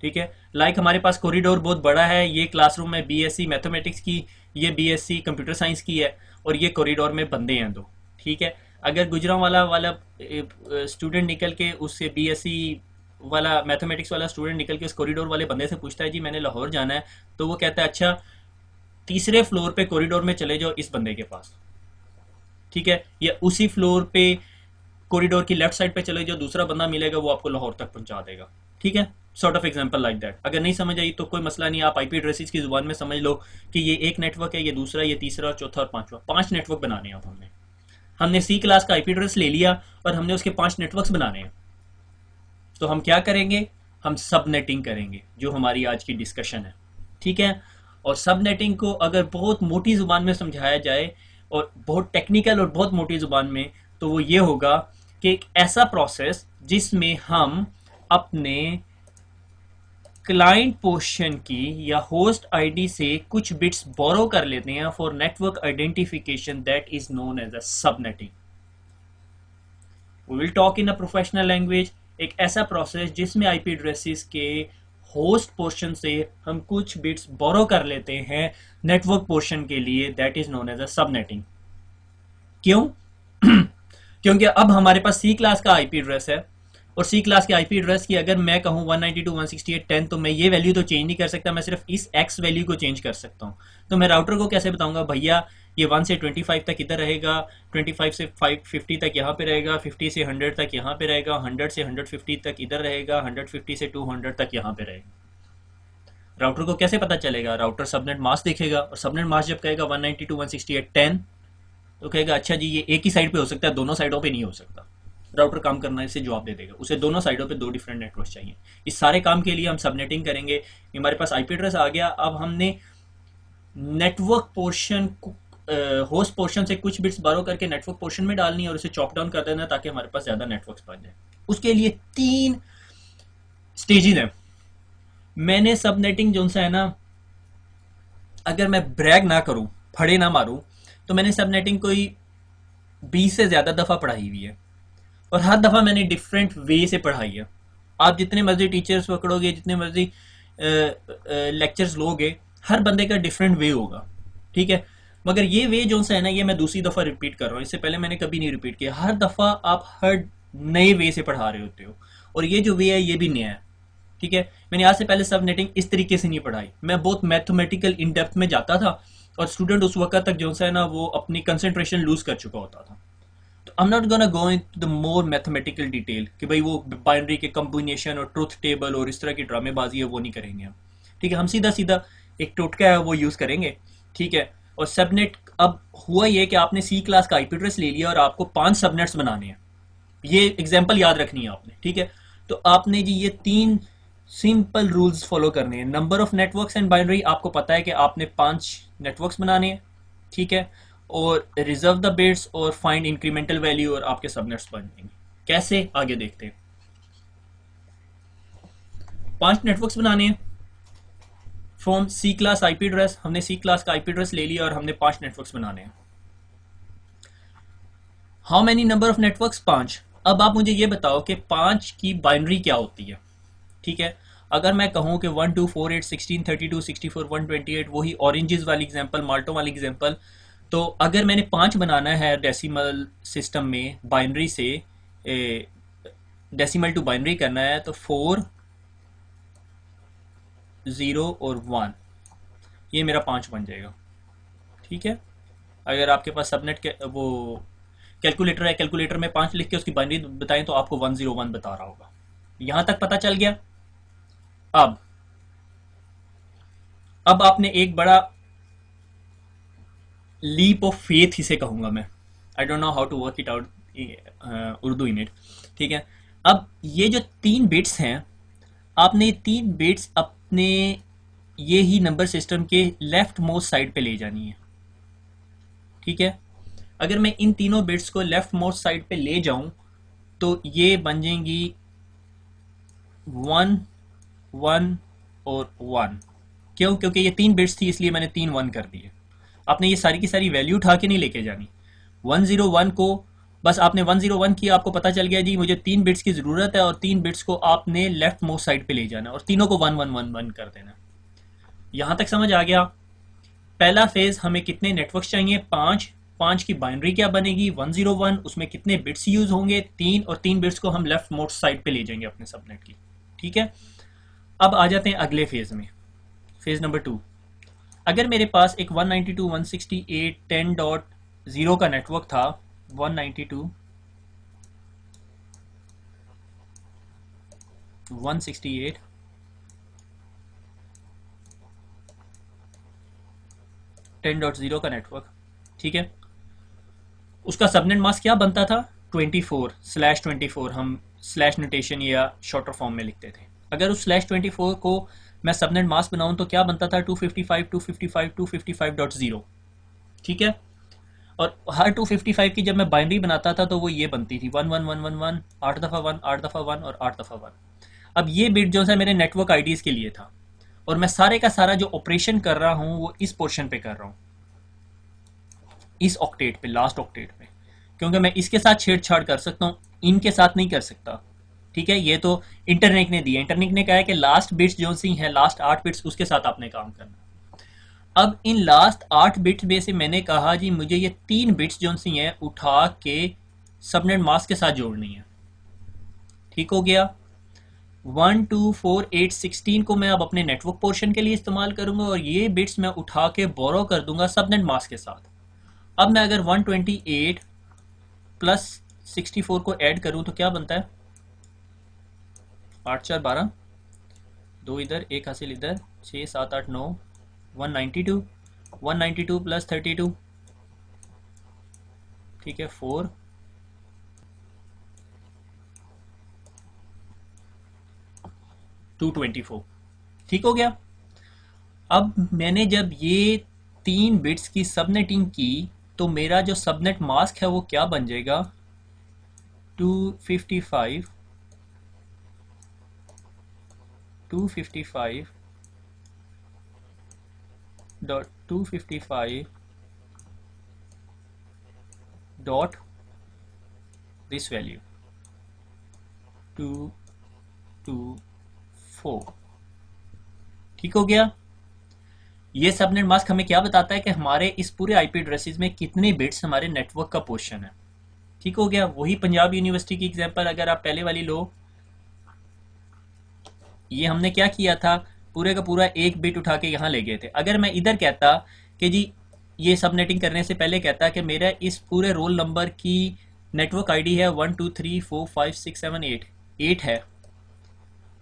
ठीक है, लाइक हमारे पास कॉरिडोर बहुत बड़ा है, ये क्लासरूम है बीएससी मैथमेटिक्स की, ये बीएससी कंप्यूटर साइंस की है, और ये कॉरिडोर में बंदे हैं 2। ठीक है, अगर गुजरांवाला वाला स्टूडेंट निकल के, उससे बीएससी वाला मैथमेटिक्स वाला स्टूडेंट निकल के उस कॉरिडोर वाले बंदे से पूछता है जी मैंने लाहौर जाना है, तो वो कहता है अच्छा 3रे फ्लोर पे कॉरिडोर में चले जाओ इस बंदे के पास। ठीक है, या उसी फ्लोर पे कॉरिडोर की लेफ्ट साइड पे चले जाओ, दूसरा बंदा मिलेगा, वो आपको लाहौर तक पहुंचा देगा। ठीक है, sort of example like that. अगर नहीं समझ आई तो कोई मसला नहीं, आप आईपी एड्रेसेस की जुबान में समझ लो कि ये एक नेटवर्क है, ये दूसरा, ये तीसरा, चौथा और पांचवा। 5 नेटवर्क बनाने हैं। अब हमने सी क्लास का आईपी एड्रेस ले लिया और हमने उसके 5 नेटवर्क्स बनाने हैं। तो हम क्या करेंगे? हम सबनेटिंग करेंगे, जो हमारी आज की डिस्कशन है। ठीक है, और सबनेटिंग को अगर बहुत मोटी जुबान में समझाया जाए, और बहुत टेक्निकल और बहुत मोटी जुबान में, तो वो ये होगा कि एक ऐसा प्रोसेस जिसमें हम अपने क्लाइंट पोर्शन की या होस्ट आईडी से कुछ बिट्स बोरो कर लेते हैं for network identification, that is known as a subnetting. We will talk in a professional language. एक ऐसा प्रोसेस जिसमें आईपी एड्रेसेस के होस्ट पोर्शन से हम कुछ बिट्स बोरो कर लेते हैं नेटवर्क पोर्शन के लिए, that is known as a subnetting. क्यों? क्योंकि अब हमारे पास सी क्लास का आईपी एड्रेस है, और सी क्लास के आईपी एड्रेस की अगर मैं कहूं 192.168.10, तो मैं ये वैल्यू तो चेंज नहीं कर सकता, मैं सिर्फ इस एक्स वैल्यू को चेंज कर सकता हूं। तो मैं राउटर को कैसे बताऊंगा भैया ये 1 से 25 तक इधर रहेगा, 25 से 50 तक यहाँ पे रहेगा, 50 से 100 तक यहाँ पे रहेगा, 100 से 150 तक इधर रहेगा, 150 से 200 तक यहाँ पे रहेगा। राउटर को कैसे पता चलेगा? राउटर सबनेट मास्क देखेगा, और सबनेट मास्क जब कहेगा 192.168.10, तो कहेगा अच्छा जी ये एक ही साइड पे हो सकता है, दोनों साइडों पे नहीं हो सकता। राउटर काम करना इसे जवाब दे देगा, उसे दोनों साइडों पे 2 डिफरेंट नेटवर्क चाहिए। इस सारे काम के लिए हम सबनेटिंग करेंगे। हमारे पास आईपी एड्रेस आ गया, अब हमने नेटवर्क पोर्शन, होस्ट पोर्शन से कुछ बिट्स बारो करके नेटवर्क पोर्शन में डालनी है और उसे चॉप डाउन कर देना ताकि हमारे पास ज्यादा नेटवर्क्स बन जाए। उसके लिए 3 स्टेजेस हैं। मैंने सबनेटिंग जो सा है ना, अगर मैं ब्रैग ना करूं, फड़े ना मारूं, तो मैंने सबनेटिंग कोई 20 से ज्यादा दफा पढ़ाई हुई है, और हर दफा मैंने डिफरेंट वे से पढ़ाई है। आप जितने मर्जी टीचर्स पकड़ोगे, जितने मर्जी लेक्चर्स लोगे, हर बंदे का डिफरेंट वे होगा। ठीक है, मगर ये वे जो सा है ना, ये मैं दूसरी दफा रिपीट कर रहा हूँ, इससे पहले मैंने कभी नहीं रिपीट किया। हर दफा आप हर नए वे से पढ़ा रहे होते हो, और ये जो वे है ये भी नया है। ठीक है, मैंने आज से पहले सबनेटिंग इस तरीके से नहीं पढ़ाई, मैं बहुत मैथमेटिकल इन डेप्थ में जाता था, और स्टूडेंट उस वक्त तक जो सा है ना वो अपनी कंसंट्रेशन लूज कर चुका होता था। तो I am not gonna go into the more mathematical detail कि भाई वो बाइनरी के कॉम्बिनेशन और ट्रुथ टेबल और इस तरह की ड्रामेबाजी है, वो नहीं करेंगे हम। ठीक है, हम सीधा सीधा एक टोटका है वो यूज करेंगे। ठीक है, और सबनेट, अब हुआ ये कि आपने सी क्लास का आईपी एड्रेस ले लिया और आपको 5 सबनेट्स बनाने हैं। ये एग्जांपल याद रखनी है आपने। ठीक है, तो आपने जी ये 3 सिंपल रूल्स फॉलो करने हैं। Number of networks and binary, आपको पता है कि आपने 5 नेटवर्क्स बनाने हैं। ठीक है, और रिजर्व द बिट्स और फाइंड इंक्रीमेंटल वैल्यू, और आपके सबनेट्स बन जाएंगे। कैसे, आगे देखते हैं। 5 नेटवर्क्स बनाने हैं, from C class IP address, हमने सी क्लास का आईपी एड्रेस ले लिया और हमने 5 नेटवर्क्स बनाने हैं। How many number of networks? 5। अब आप मुझे ये बताओ कि 5 की बाइनरी क्या होती है। ठीक है, अगर मैं कहूँ कि 1 2 4 8 16 32 64 128, वही ऑरेंजेस वाली एग्जांपल, माल्टो वाली एग्जांपल, तो अगर मैंने 5 बनाना है डेसिमल सिस्टम में बाइनरी से, डेसिमल टू बाइनरी करना है, तो 4 0 और 1, ये मेरा 5 बन जाएगा। ठीक है, अगर आपके पास सबनेट के वो कैलकुलेटर है, कैलकुलेटर में 5 लिख के उसकी बाइनरी बताएं तो आपको 101 बता रहा होगा। यहां तक पता चल गया। अब आपने एक बड़ा लीप ऑफ फेथ इसे कहूंगा मैं, I don't know how to work it out Urdu in it. ठीक है, अब ये जो 3 बिट्स हैं, आपने ये 3 बिट्स अपने ये ही नंबर सिस्टम के लेफ्ट मोस्ट साइड पे ले जानी है। ठीक है, अगर मैं इन तीनों बिट्स को लेफ्ट मोस्ट साइड पे ले जाऊं तो ये बन जाएंगी 1 1 और 1। क्यों? क्योंकि ये 3 बिट्स थी इसलिए मैंने 3 1 कर दिए। आपने ये सारी की सारी वैल्यू उठा के नहीं लेके जानी। 101 को बस आपने 101 किया, आपको पता चल गया जी मुझे 3 बिट्स की जरूरत है और 3 बिट्स को आपने लेफ्ट मोस्ट साइड पे ले जाना और तीनों को 1 1 1 1 कर देना। यहां तक समझ आ गया? पहला फेज, हमें कितने नेटवर्क्स चाहिए? 5। 5 की बाइनरी क्या बनेगी? 101। उसमें कितने बिट्स यूज होंगे? 3, और 3 बिट्स को हम लेफ्ट मोस्ट साइड पे ले जाएंगे अपने सबनेट की। ठीक है, अब आ जाते हैं अगले फेज में, फेज नंबर 2। अगर मेरे पास एक 192.168.10.0 का नेटवर्क था, 192.168.10.0 का नेटवर्क, ठीक है, उसका सबनेट मास्क क्या बनता था? 24/24, हम स्लैश नोटेशन या शॉर्टर फॉर्म में लिखते थे। अगर उस /24 को मैं सबनेट मास्क बनाऊं तो क्या बनता था? 255.255.255.0। ठीक है, और हर 255 की जब मैं बाइनरी बनाता था तो वो ये बनती थी 1 1 1 1 1, 8 दफ़ा 1, 8 दफ़ा 1 और 8 दफ़ा 1। अब ये बिट जो है मेरे नेटवर्क आईडीज के लिए था और मैं सारे का सारा जो ऑपरेशन कर रहा हूं वो इस पोर्शन पे कर रहा हूं, इस ऑक्टेट पे, लास्ट ऑक्टेट पे, क्योंकि मैं इसके साथ छेड़छाड़ कर सकता हूं, इनके साथ नहीं कर सकता। ठीक है, ये तो इंटरनेट ने दिया, इंटरनेट ने कहा है कि लास्ट बिट्स जो सी हैं, लास्ट 8 बिट्स, उसके साथ आपने काम करना। अब इन लास्ट 8 बिट्स में से मैंने कहा जी मुझे ये 3 बिट्स जो सी हैं उठा के सबनेट मास्क के साथ जोड़नी है। ठीक हो गया, 1 2 4 8 16 को मैं अब अपने नेटवर्क पोर्शन के लिए इस्तेमाल करूंगा और ये बिट्स मैं उठा के बोरो कर दूंगा सबनेट मास्क के साथ। अब मैं अगर 128 प्लस 64 को ऐड करूं तो क्या बनता है? 8 4 12, 2 इधर, 1 हासिल इधर, 6 7 8 9, 192, 192 प्लस 32, ठीक है, 4, 224। ठीक हो गया। अब मैंने जब ये 3 बिट्स की सबनेटिंग की तो मेरा जो सबनेट मास्क है वो क्या बन जाएगा? 255 डॉट 255 डॉट दिस वैल्यू 224। ठीक हो गया। ये सबनेट मास्क हमें क्या बताता है कि हमारे इस पूरे आईपी एड्रेसेस में कितने बिट्स हमारे नेटवर्क का पोर्शन है। ठीक हो गया। वही पंजाब यूनिवर्सिटी की एग्जांपल अगर आप पहले वाली लो, ये हमने क्या किया था, पूरे का पूरा एक बिट उठा के यहाँ ले गए थे। अगर मैं इधर कहता कि जी ये सबनेटिंग करने से पहले कहता कि मेरा इस पूरे रोल नंबर की नेटवर्क आईडी है 1 2 3 4 5 6 7 8 8 है,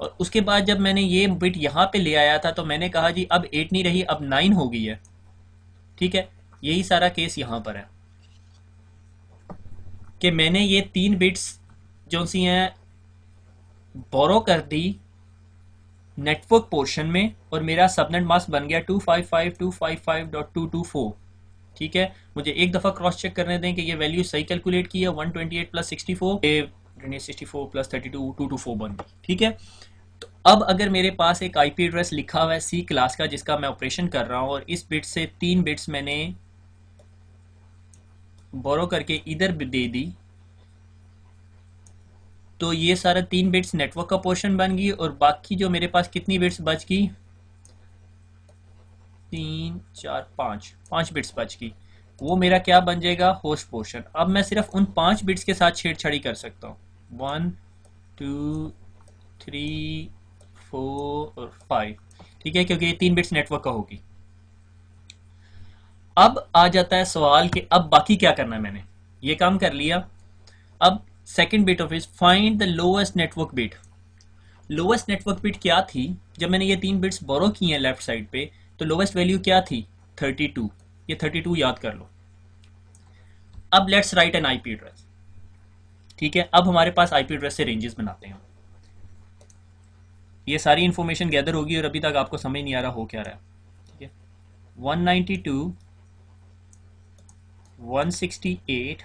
और उसके बाद जब मैंने ये बिट यहाँ पे ले आया था तो मैंने कहा जी अब 8 नहीं रही, अब 9 हो गई है। ठीक है, यही सारा केस यहाँ पर है कि मैंने ये 3 बिट्स जो सी हैं बोरो कर दी नेटवर्क पोर्शन में और मेरा सबनेट मास्क बन गया 255.255.224। ठीक है, मुझे एक दफ़ा क्रॉस चेक करने दें कि ये वैल्यू सही कैलकुलेट की है। 128 प्लस 64 प्लस 32 224 बन गई। ठीक है, तो अब अगर मेरे पास एक आईपी एड्रेस लिखा हुआ है सी क्लास का जिसका मैं ऑपरेशन कर रहा हूँ और इस बिट से 3 बिट्स मैंने बोरो करके इधर भी दे दी, तो ये सारा 3 बिट्स नेटवर्क का पोर्शन बन गई और बाकी जो मेरे पास कितनी बिट्स बच गई, 3 4 5 बिट्स बच गई, वो मेरा क्या बन जाएगा, होस्ट पोर्शन। अब मैं सिर्फ उन 5 बिट्स के साथ छेड़छाड़ी कर सकता हूँ, 1 2 3 4 और 5, ठीक है, क्योंकि ये 3 बिट्स नेटवर्क का होगी। अब आ जाता है सवाल कि अब बाकी क्या करना है। मैंने ये काम कर लिया। अब second bit of is find the lowest network bit. Lowest network bit क्या थी, जब मैंने ये 3 बिट्स बोरो किए हैं लेफ्ट साइड पे, तो लोएस्ट वैल्यू क्या थी, 32। ये 32 याद कर लो। अब let's write N IP address, ठीक है। अब हमारे पास आईपी एड्रेस से रेंजेस बनाते हैं। ये सारी इंफॉर्मेशन गैदर होगी और अभी तक आपको समझ नहीं आ रहा हो क्या रहा है, ठीक है। 192 168,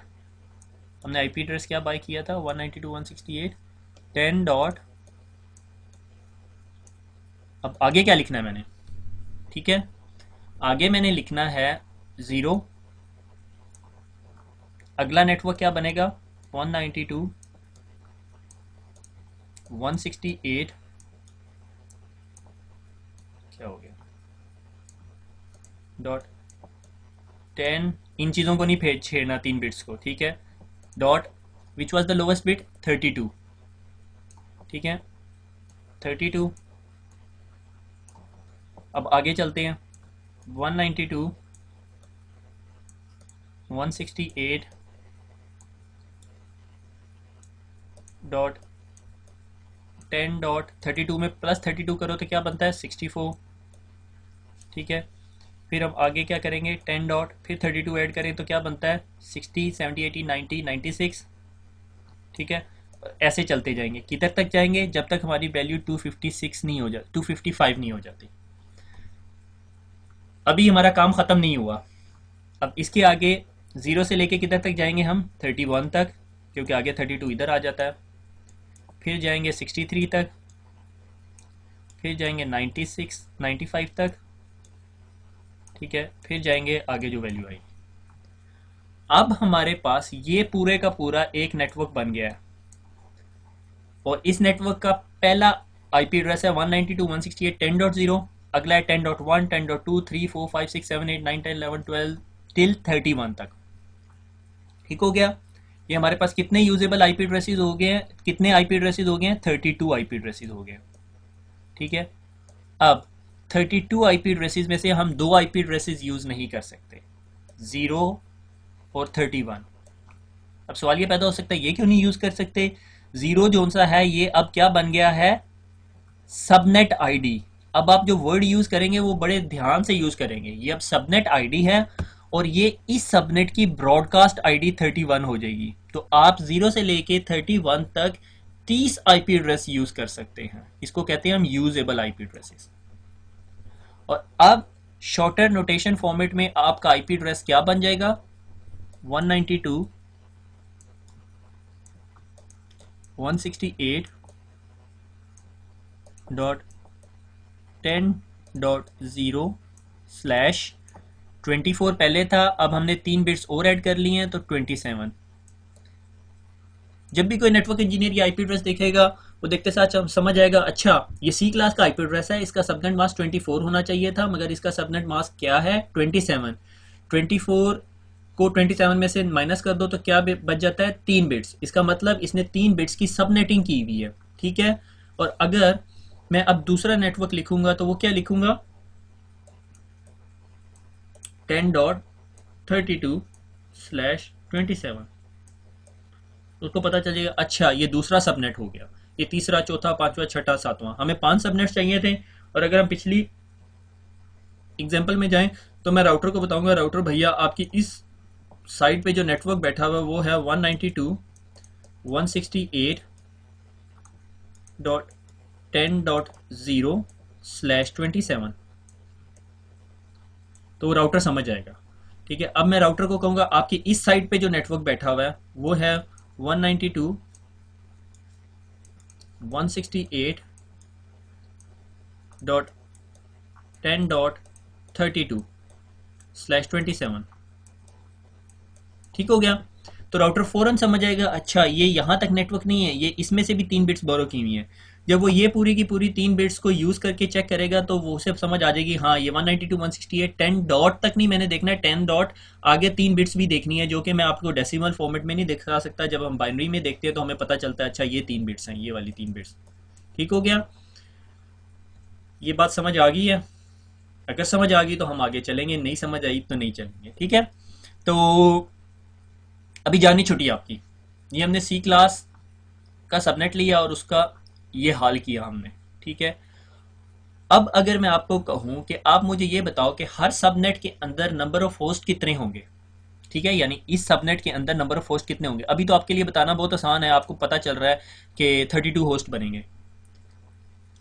हमने आईपी एड्रेस क्या बाय किया था, 192.168 10 डॉट, अब आगे क्या लिखना है मैंने, ठीक है, आगे मैंने लिखना है 0। अगला नेटवर्क क्या बनेगा, 192.168, क्या हो गया, डॉट 10, इन चीज़ों को नहीं छेड़ना 3 बिट्स को, ठीक है, dot which was the lowest bit, 32, ठीक है, 32। अब आगे चलते हैं, 192.168 डॉट 10 डॉट 32 में प्लस 32 करो तो क्या बनता है, 64, ठीक है। फिर अब आगे क्या करेंगे, 10 डॉट फिर 32 ऐड करें तो क्या बनता है, 60 70 80 90 96, ठीक है। ऐसे चलते जाएंगे, किधर तक जाएंगे, जब तक हमारी वैल्यू 256 नहीं हो जाती, 255 नहीं हो जाती। अभी हमारा काम ख़त्म नहीं हुआ। अब इसके आगे 0 से लेके किधर तक जाएंगे हम, 31 तक, क्योंकि आगे 32 इधर आ जाता है। फिर जाएंगे 63 तक, फिर जाएंगे 96 95 तक, ठीक है। फिर जाएंगे आगे जो वैल्यू आई। अब हमारे पास ये पूरे का पूरा एक नेटवर्क बन गया है और इस नेटवर्क का पहला आईपी एड्रेस है 192.168.10.0, अगला है 10.1 10.2 3 4 5 6 7 8 9 10 11 12 टिल 31 तक, ठीक हो गया। ये हमारे पास कितने यूजेबल आईपी एड्रेसेस हो गए हैं, कितने आईपी एड्रेसेस हो गए हैं, 32 आईपी एड्रेसेस हो गए, ठीक है। अब 32 आईपी एड्रेसेस में से हम 2 आईपी एड्रेसेस यूज नहीं कर सकते, 0 और 31। अब सवाल ये पैदा हो सकता है ये क्यों नहीं यूज कर सकते, 0 जो सा है ये अब क्या बन गया है, सबनेट आईडी। अब आप जो वर्ड यूज करेंगे वो बड़े ध्यान से यूज करेंगे, ये अब सबनेट आईडी है और ये इस सबनेट की ब्रॉडकास्ट आईडी 31 हो जाएगी। तो आप 0 से लेके 31 तक 30 आईपी एड्रेस यूज कर सकते हैं, इसको कहते हैं हम यूजेबल आईपी एड्रेसेस। और अब शॉर्टर नोटेशन फॉर्मेट में आपका आईपी एड्रेस क्या बन जाएगा, 192.168.10.0/24 पहले था, अब हमने 3 बिट्स और ऐड कर लिए हैं तो 27। जब भी कोई नेटवर्क इंजीनियर ये आईपी एड्रेस देखेगा वो देखते साथ समझ आएगा, अच्छा ये सी क्लास का आईपी एड्रेस है, इसका सबनेट मास्क 24 होना चाहिए था, मगर इसका सबनेट मास्क क्या है, 27। 24 को 27 में से माइनस कर दो तो क्या बच जाता है, 3 बिट्स। इसका मतलब इसने 3 बिट्स की सबनेटिंग की हुई है, ठीक है। और अगर मैं अब दूसरा नेटवर्क लिखूंगा तो वो क्या लिखूंगा, 10.32/27, उसको पता चलेगा अच्छा ये दूसरा सबनेट हो गया, ये तीसरा चौथा पांचवा छठा सातवां, हमें 5 सबनेट्स चाहिए थे। और अगर हम पिछली एग्जांपल में जाएं तो मैं राउटर को बताऊंगा, राउटर भैया आपकी इस साइड पे जो नेटवर्क बैठा हुआ वो है 192.168.10.0/27, तो राउटर समझ जाएगा, ठीक है। अब मैं राउटर को कहूंगा आपकी इस साइड पे जो नेटवर्क बैठा हुआ है वो है 192.168 डॉट 10.32/27। ठीक हो गया। तो राउटर फौरन समझ आएगा अच्छा ये यहाँ तक नेटवर्क नहीं है, ये इसमें से भी 3 बिट्स बोरो की हुई है। जब वो ये पूरी की पूरी 3 बिट्स को यूज़ करके चेक करेगा तो वो उसे समझ आ जाएगी हाँ ये 192.168 10 डॉट तक नहीं मैंने देखना है, 10 डॉट आगे 3 बिट्स भी देखनी है, जो कि मैं आपको डेसिमल फॉर्मेट में नहीं दिखा सकता। जब हम बाइनरी में देखते हैं तो हमें पता चलता है अच्छा ये 3 बिट्स हैं, ये वाली 3 बिट्स। ठीक हो गया, ये बात समझ आ गई है? अगर समझ आ गई तो हम आगे चलेंगे, नहीं समझ आई तो नहीं चलेंगे। ठीक है, तो अभी जानी छुट्टी आपकी। ये हमने सी क्लास का सबनेट लिया और उसका ये हाल किया हमने। ठीक है, अब अगर मैं आपको कहूं कि आप मुझे ये बताओ कि हर सबनेट के अंदर नंबर ऑफ होस्ट कितने होंगे। ठीक है, यानी इस सबनेट के अंदर नंबर ऑफ होस्ट कितने होंगे। अभी तो आपके लिए बताना बहुत आसान है, आपको पता चल रहा है कि 32 होस्ट बनेंगे।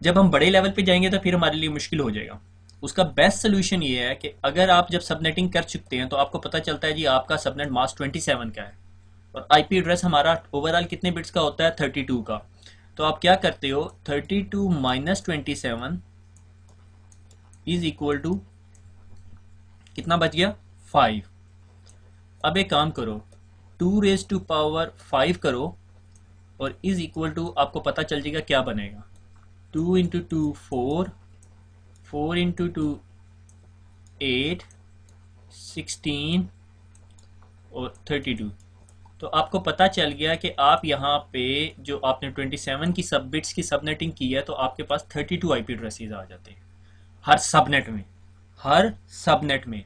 जब हम बड़े लेवल पे जाएंगे तो फिर हमारे लिए मुश्किल हो जाएगा। उसका बेस्ट सोल्यूशन ये है कि अगर आप जब सबनेटिंग कर चुकते हैं तो आपको पता चलता है जी आपका सबनेट मास्क 27 का है और आईपी एड्रेस हमारा ओवरऑल कितने बिट्स का होता है 32 का। तो आप क्या करते हो 32 माइनस 27 इज इक्वल टू कितना बच गया 5। अब एक काम करो 2 रेज टू पावर 5 करो और इज इक्वल टू आपको पता चल जाएगा क्या बनेगा 2 इंटू 2 4, 4 इंटू 2 8, 16 और 32। तो आपको पता चल गया कि आप यहाँ पे जो आपने 27 की सब बिट्स की सबनेटिंग की है तो आपके पास 32 आईपी एड्रेसेस आ जाते हैं हर सबनेट में, हर सबनेट में।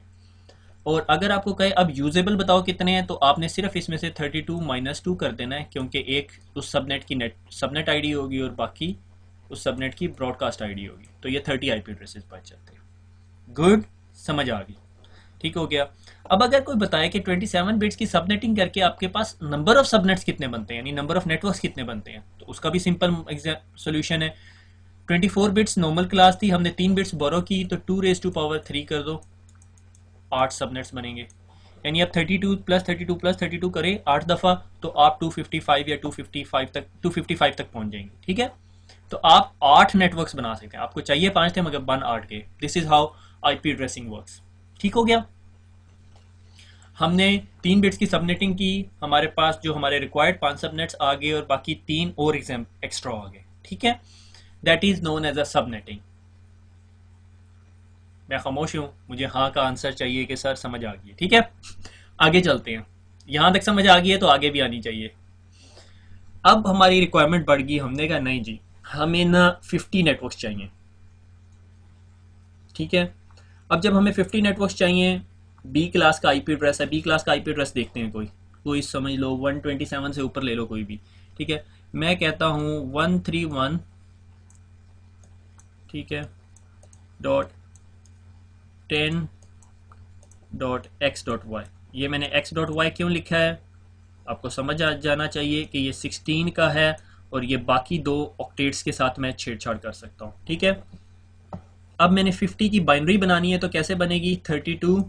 और अगर आपको कहे अब यूजेबल बताओ कितने हैं तो आपने सिर्फ इसमें से 32 माइनस 2 कर देना है, क्योंकि एक उस सबनेट की सबनेट आईडी होगी और बाकी उस सबनेट की ब्रॉडकास्ट आईडी होगी, तो ये 30 आईपी एड्रेसेस बच जाते हैं। गुड, समझ आ गई? ठीक हो गया। अब अगर कोई बताए कि 27 बिट्स की सबनेटिंग करके आपके पास नंबर ऑफ सबनेट्स कितने बनते हैं, यानी नंबर ऑफ नेटवर्क्स कितने बनते हैं, तो उसका भी सिंपल सोल्यूशन है। 24 बिट्स नॉर्मल क्लास थी, हमने 3 बिट्स बोरो की तो 2 रेज टू पावर 3 कर दो, 8 सबनेट्स बनेंगे। यानी आप 32 प्लस 32 प्लस 32 करें 8 दफ़ा तो आप 255 या 255 तक पहुंच जाएंगे। ठीक है, तो आप 8 नेटवर्क्स बना सकते हैं। आपको चाहिए 5 थे मगर बन 8 के। This is how IP addressing works. ठीक हो गया, हमने 3 बिट्स की सबनेटिंग की, हमारे पास जो हमारे रिक्वायर्ड 5 सबनेट्स आ गए और बाकी 3 और एक्स्ट्रा आ गए। ठीक है, that is known as a subnetting. मैं खामोश हूं, मुझे हाँ का आंसर चाहिए कि सर समझ आ गई। ठीक है, आगे चलते हैं। यहां तक समझ आ गई है तो आगे भी आनी चाहिए। अब हमारी रिक्वायरमेंट बढ़ गई, हमने कहा नहीं जी हमें ना 50 नेटवर्क्स चाहिए। ठीक है, अब जब हमें 50 नेटवर्क्स चाहिए, बी क्लास का आईपी एड्रेस है, बी क्लास का आईपी एड्रेस देखते हैं, कोई समझ लो 127 से ऊपर ले लो कोई भी। ठीक है, मैं कहता हूं 131, ठीक है, dot 10 dot X dot Y. ये मैंने एक्स डॉट वाई क्यों लिखा है, आपको समझ आ जाना चाहिए कि ये 16 का है और ये बाकी 2 ऑक्टेट्स के साथ मैं छेड़छाड़ कर सकता हूँ। ठीक है, अब मैंने 50 की बाइनरी बनानी है तो कैसे बनेगी 32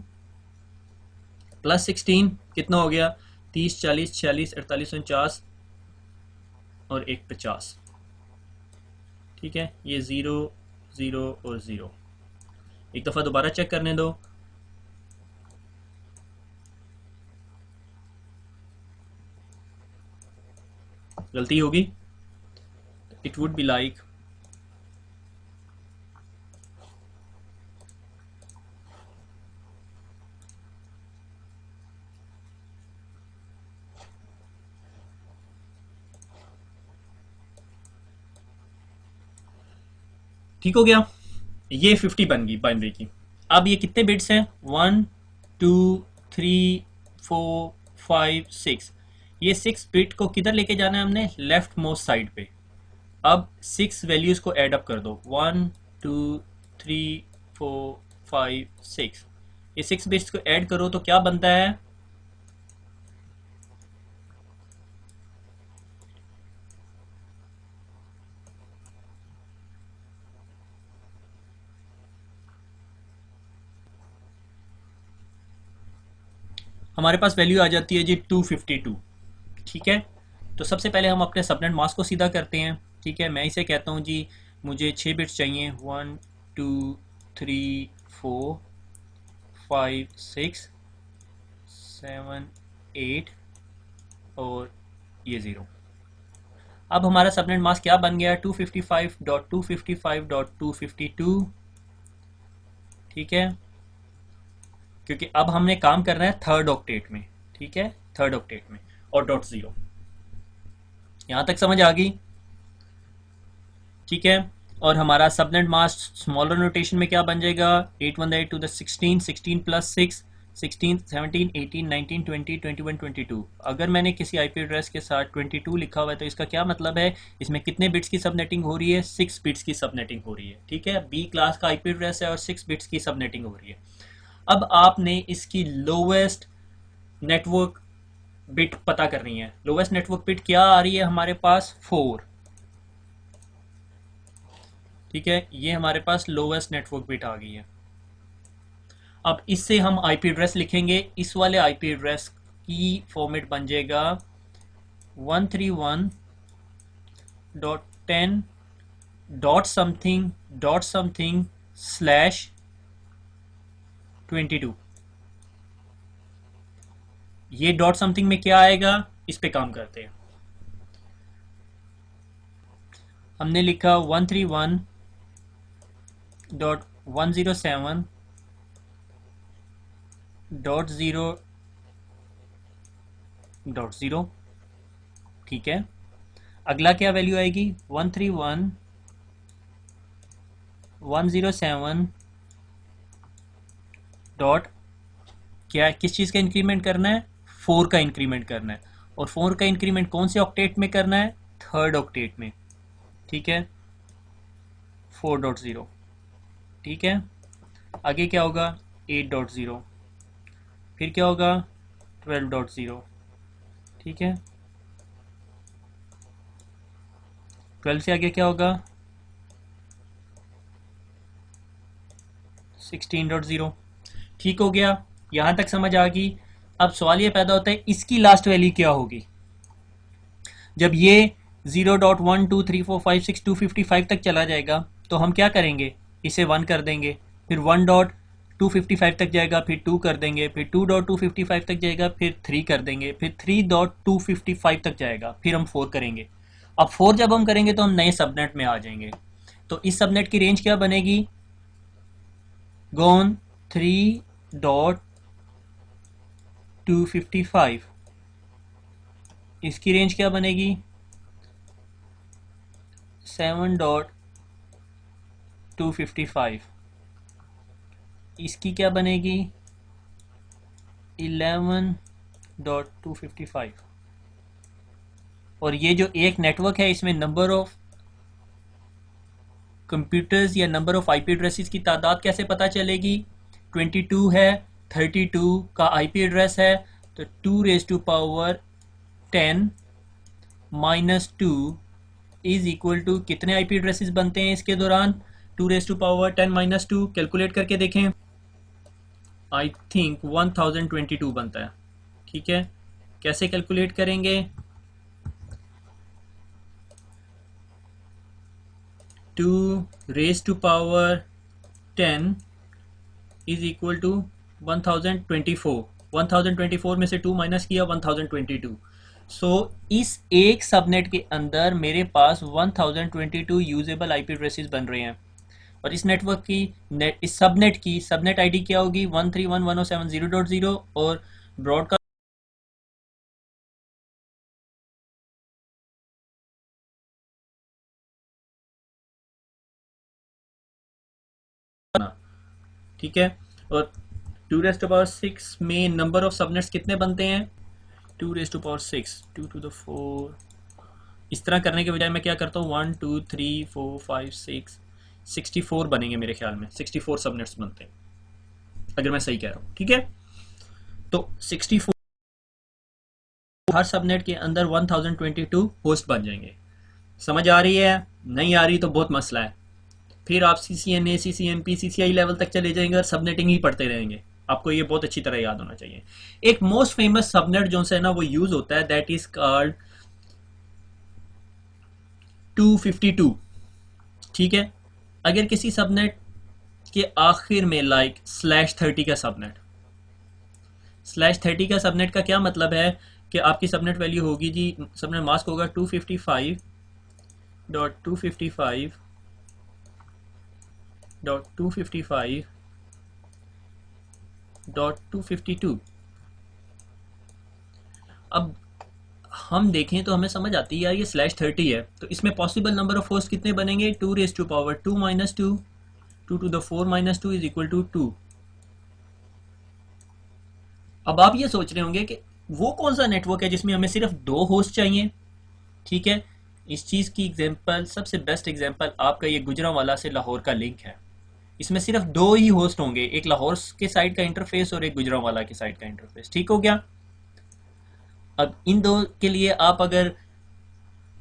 प्लस 16 कितना हो गया 30 40 46 48 49 और 1 50। ठीक है, ये 0 0 और 0। एक दफ़ा दोबारा चेक करने दो, गलती होगी। इट वुड बी लाइक ठीक हो गया, ये 50 बन गई बाइनरी की। अब ये कितने बिट्स हैं 1 2 3 4 5 6। ये 6 बिट को किधर लेके जाना है हमने, लेफ्ट मोस्ट साइड पे। अब 6 वैल्यूज को ऐड अप कर दो 1 2 3 4 5 6। ये 6 बिट्स को ऐड करो तो क्या बनता है हमारे पास वैल्यू आ जाती है जी 252। ठीक है, तो सबसे पहले हम अपने सबनेट मास्क को सीधा करते हैं। ठीक है, मैं इसे कहता हूँ जी मुझे 6 बिट्स चाहिए 1 2 3 4 5 6 7 8 और ये 0। अब हमारा सबनेट मास्क क्या बन गया? 255.255.252। ठीक है, क्योंकि अब हमने काम करना है थर्ड ऑक्टेट में। ठीक है, थर्ड ऑक्टेट में और डॉट ज़ीरो। यहां तक समझ आ गई? ठीक है, और हमारा सबनेट मास्क स्मॉलर नोटेशन में क्या बन जाएगा? 818 टू द 16, 16 प्लस 6, 16, 17, 18, 19, 20, 21, 22। अगर मैंने किसी आईपी एड्रेस के साथ 22 लिखा हुआ है तो इसका क्या मतलब है? इसमें कितने बिट्स की सबनेटिंग हो रही है? 6 बिट्स की सबनेटिंग हो रही है। ठीक है, बी क्लास का आईपी एड्रेस है और 6 बिट्स की सबनेटिंग हो रही है। अब आपने इसकी लोवेस्ट नेटवर्क बिट पता करनी है। लोवेस्ट नेटवर्क बिट क्या आ रही है हमारे पास? 4। ठीक है, ये हमारे पास लोवेस्ट नेटवर्क बिट आ गई है। अब इससे हम आईपी एड्रेस लिखेंगे। इस वाले आईपी एड्रेस की फॉर्मेट बन जाएगा 131.10.something.something/22। ये डॉट समथिंग में क्या आएगा? इस पे काम करते हैं। हमने लिखा 131.107.0.0। ठीक है, अगला क्या वैल्यू आएगी? 131.107 डॉट क्या, किस चीज़ का इंक्रीमेंट करना है? 4 का इंक्रीमेंट करना है। और 4 का इंक्रीमेंट कौन से ऑक्टेट में करना है? थर्ड ऑक्टेट में। ठीक है, 4.0। ठीक है, आगे क्या होगा? 8.0। फिर क्या होगा? 12.0। ठीक है, 12 से आगे क्या होगा? 16.0। ठीक हो गया, यहां तक समझ आ गई। अब सवाल ये पैदा होता है इसकी लास्ट वैल्यू क्या होगी? जब ये 0.12345 255 तक चला जाएगा तो हम क्या करेंगे? इसे 1 कर देंगे, फिर 1.255 तक जाएगा, फिर 2 कर देंगे, फिर 2.255 तक जाएगा, फिर 3 कर देंगे, फिर 3.255 तक जाएगा, फिर हम 4 करेंगे। अब 4 जब हम करेंगे तो हम नए सबनेट में आ जाएंगे। तो इस सबनेट की रेंज क्या बनेगी? गॉन 3.255। इसकी रेंज क्या बनेगी? 7.255। इसकी क्या बनेगी? 11.255। और ये जो एक नेटवर्क है इसमें नंबर ऑफ कंप्यूटर्स या नंबर ऑफ आईपी एड्रेसेस की तादाद कैसे पता चलेगी? 22 है, 32 का आईपी एड्रेस है, तो 2⁻10 -2 इज इक्वल टू कितने आईपी एड्रेसेस बनते हैं इसके दौरान? 2⁻10 -2 कैलकुलेट करके देखें। आई थिंक 1022 बनता है। ठीक है, कैसे कैलकुलेट करेंगे? 2⁻10 इज इक्वल टू 1024। 1024 में से 2 माइनस किया 1022। सो इस एक सबनेट के अंदर मेरे पास 1022 यूजेबल आईपी एड्रेसेस बन रहे हैं। और इस नेटवर्क की इस सबनेट की सबनेट आईडी क्या होगी? 131.107.0.0 और ब्रॉडकास्ट ठीक है। और 2⁻6 में नंबर ऑफ सबनेट्स कितने बनते हैं? 2⁻6 2 to the 4। इस तरह करने के बजाय मैं क्या करता हूँ? 1 2 3 4 5 6 64 बनेंगे मेरे ख्याल में। 64 सबनेट्स बनते हैं अगर मैं सही कह रहा हूँ। ठीक है, तो 64 हर सबनेट के अंदर 1022 होस्ट बन जाएंगे। समझ आ रही है? नहीं आ रही तो बहुत मसला है। फिर आप CCNA CCNP CCI लेवल तक चले जाएंगे और सबनेटिंग ही पढ़ते रहेंगे। आपको ये बहुत अच्छी तरह याद होना चाहिए। एक मोस्ट फेमस सबनेट जो है ना वो यूज होता है, दैट इज कॉल्ड 252। ठीक है, अगर किसी सबनेट के आखिर में लाइक /30 का सबनेट। /30 का सबनेट का क्या मतलब है कि आपकी सबनेट वैल्यू होगी जी, सबनेट मास्क होगा 255.255.255.252। अब हम देखें तो हमें समझ आती है यार ये /30 है, तो इसमें पॉसिबल नंबर ऑफ होस्ट कितने बनेंगे, 2⁻2 minus 2, 2⁻4 minus 2 is equal to 2। अब आप ये सोच रहे होंगे कि वो कौन सा नेटवर्क है जिसमें हमें सिर्फ 2 होस्ट चाहिए। ठीक है, इस चीज़ की एग्जांपल, सबसे बेस्ट एग्जांपल आपका ये गुजरांवाला से लाहौर का लिंक है। इसमें सिर्फ 2 ही होस्ट होंगे, एक लाहौर के साइड का इंटरफेस और एक गुजरांवाला के साइड का इंटरफेस। ठीक हो गया। अब इन दो के लिए आप अगर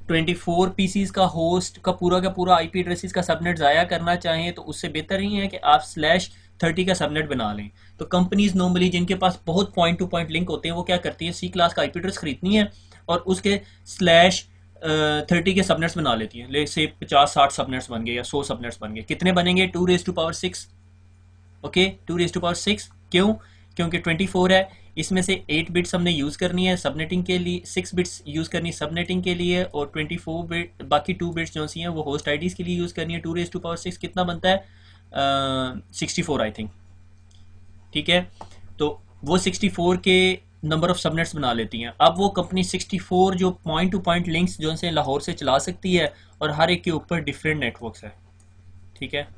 24 पीसीज का होस्ट का पूरा आईपी एड्रेसेस का सबनेट ज़ाया करना चाहें तो उससे बेहतर ही है कि आप /30 का सबनेट बना लें। तो कंपनीज नॉर्मली जिनके पास बहुत पॉइंट टू पॉइंट लिंक होते हैं वो क्या करती है, सी क्लास का आईपी एड्रेस खरीदनी है और उसके /30 के सबनेट्स बना लेती हैं। ले से 50-60 सबनेट्स बन गए या 100 सबनेट्स बन गए। कितने बनेंगे, 2⁻6। ओके, 2⁻6। क्यों, क्योंकि 24 है, इसमें से 8 बिट्स हमने यूज़ करनी है सबनेटिंग के लिए, 6 बिट्स यूज़ करनी सबनेटिंग के लिए, और 24 बिट बाकी 2 बिट्स जो सी हैं वो होस्ट आईडीज़ के लिए यूज़ करनी है। 2⁻6 कितना बनता है, 64 आई थिंक। ठीक है, तो वो 64 के नंबर ऑफ सबनेट्स बना लेती हैं। अब वो कंपनी 64 जो पॉइंट टू पॉइंट लिंक्स जो से लाहौर से चला सकती है और हर एक के ऊपर डिफरेंट नेटवर्क्स है। ठीक है,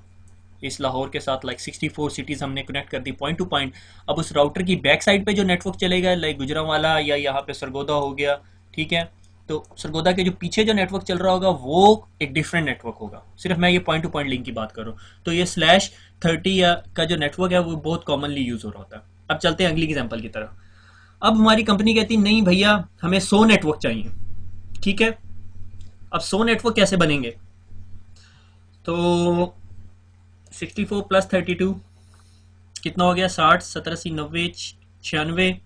इस लाहौर के साथ लाइक 64 सिटीज़ हमने कनेक्ट कर दी पॉइंट टू पॉइंट। अब उस राउटर की बैक साइड पे जो नेटवर्क चलेगा लाइक गुजरांवाला या यहाँ पे सरगोदा हो गया, ठीक है, तो सरगोदा के जो पीछे जो नेटवर्क चल रहा होगा वो एक डिफरेंट नेटवर्क होगा। सिर्फ मैं ये पॉइंट टू पॉइंट लिंक की बात करूँ तो ये /30 का जो नेटवर्क है वो बहुत कॉमनली यूज़ हो रहा होता है। अब चलते हैं अगली एग्जाम्पल की तरफ। अब हमारी कंपनी कहती है नहीं भैया हमें 100 नेटवर्क चाहिए। ठीक है, अब 100 नेटवर्क कैसे बनेंगे, तो 64 + 32 कितना हो गया, 60, 70, 80, 90, 96।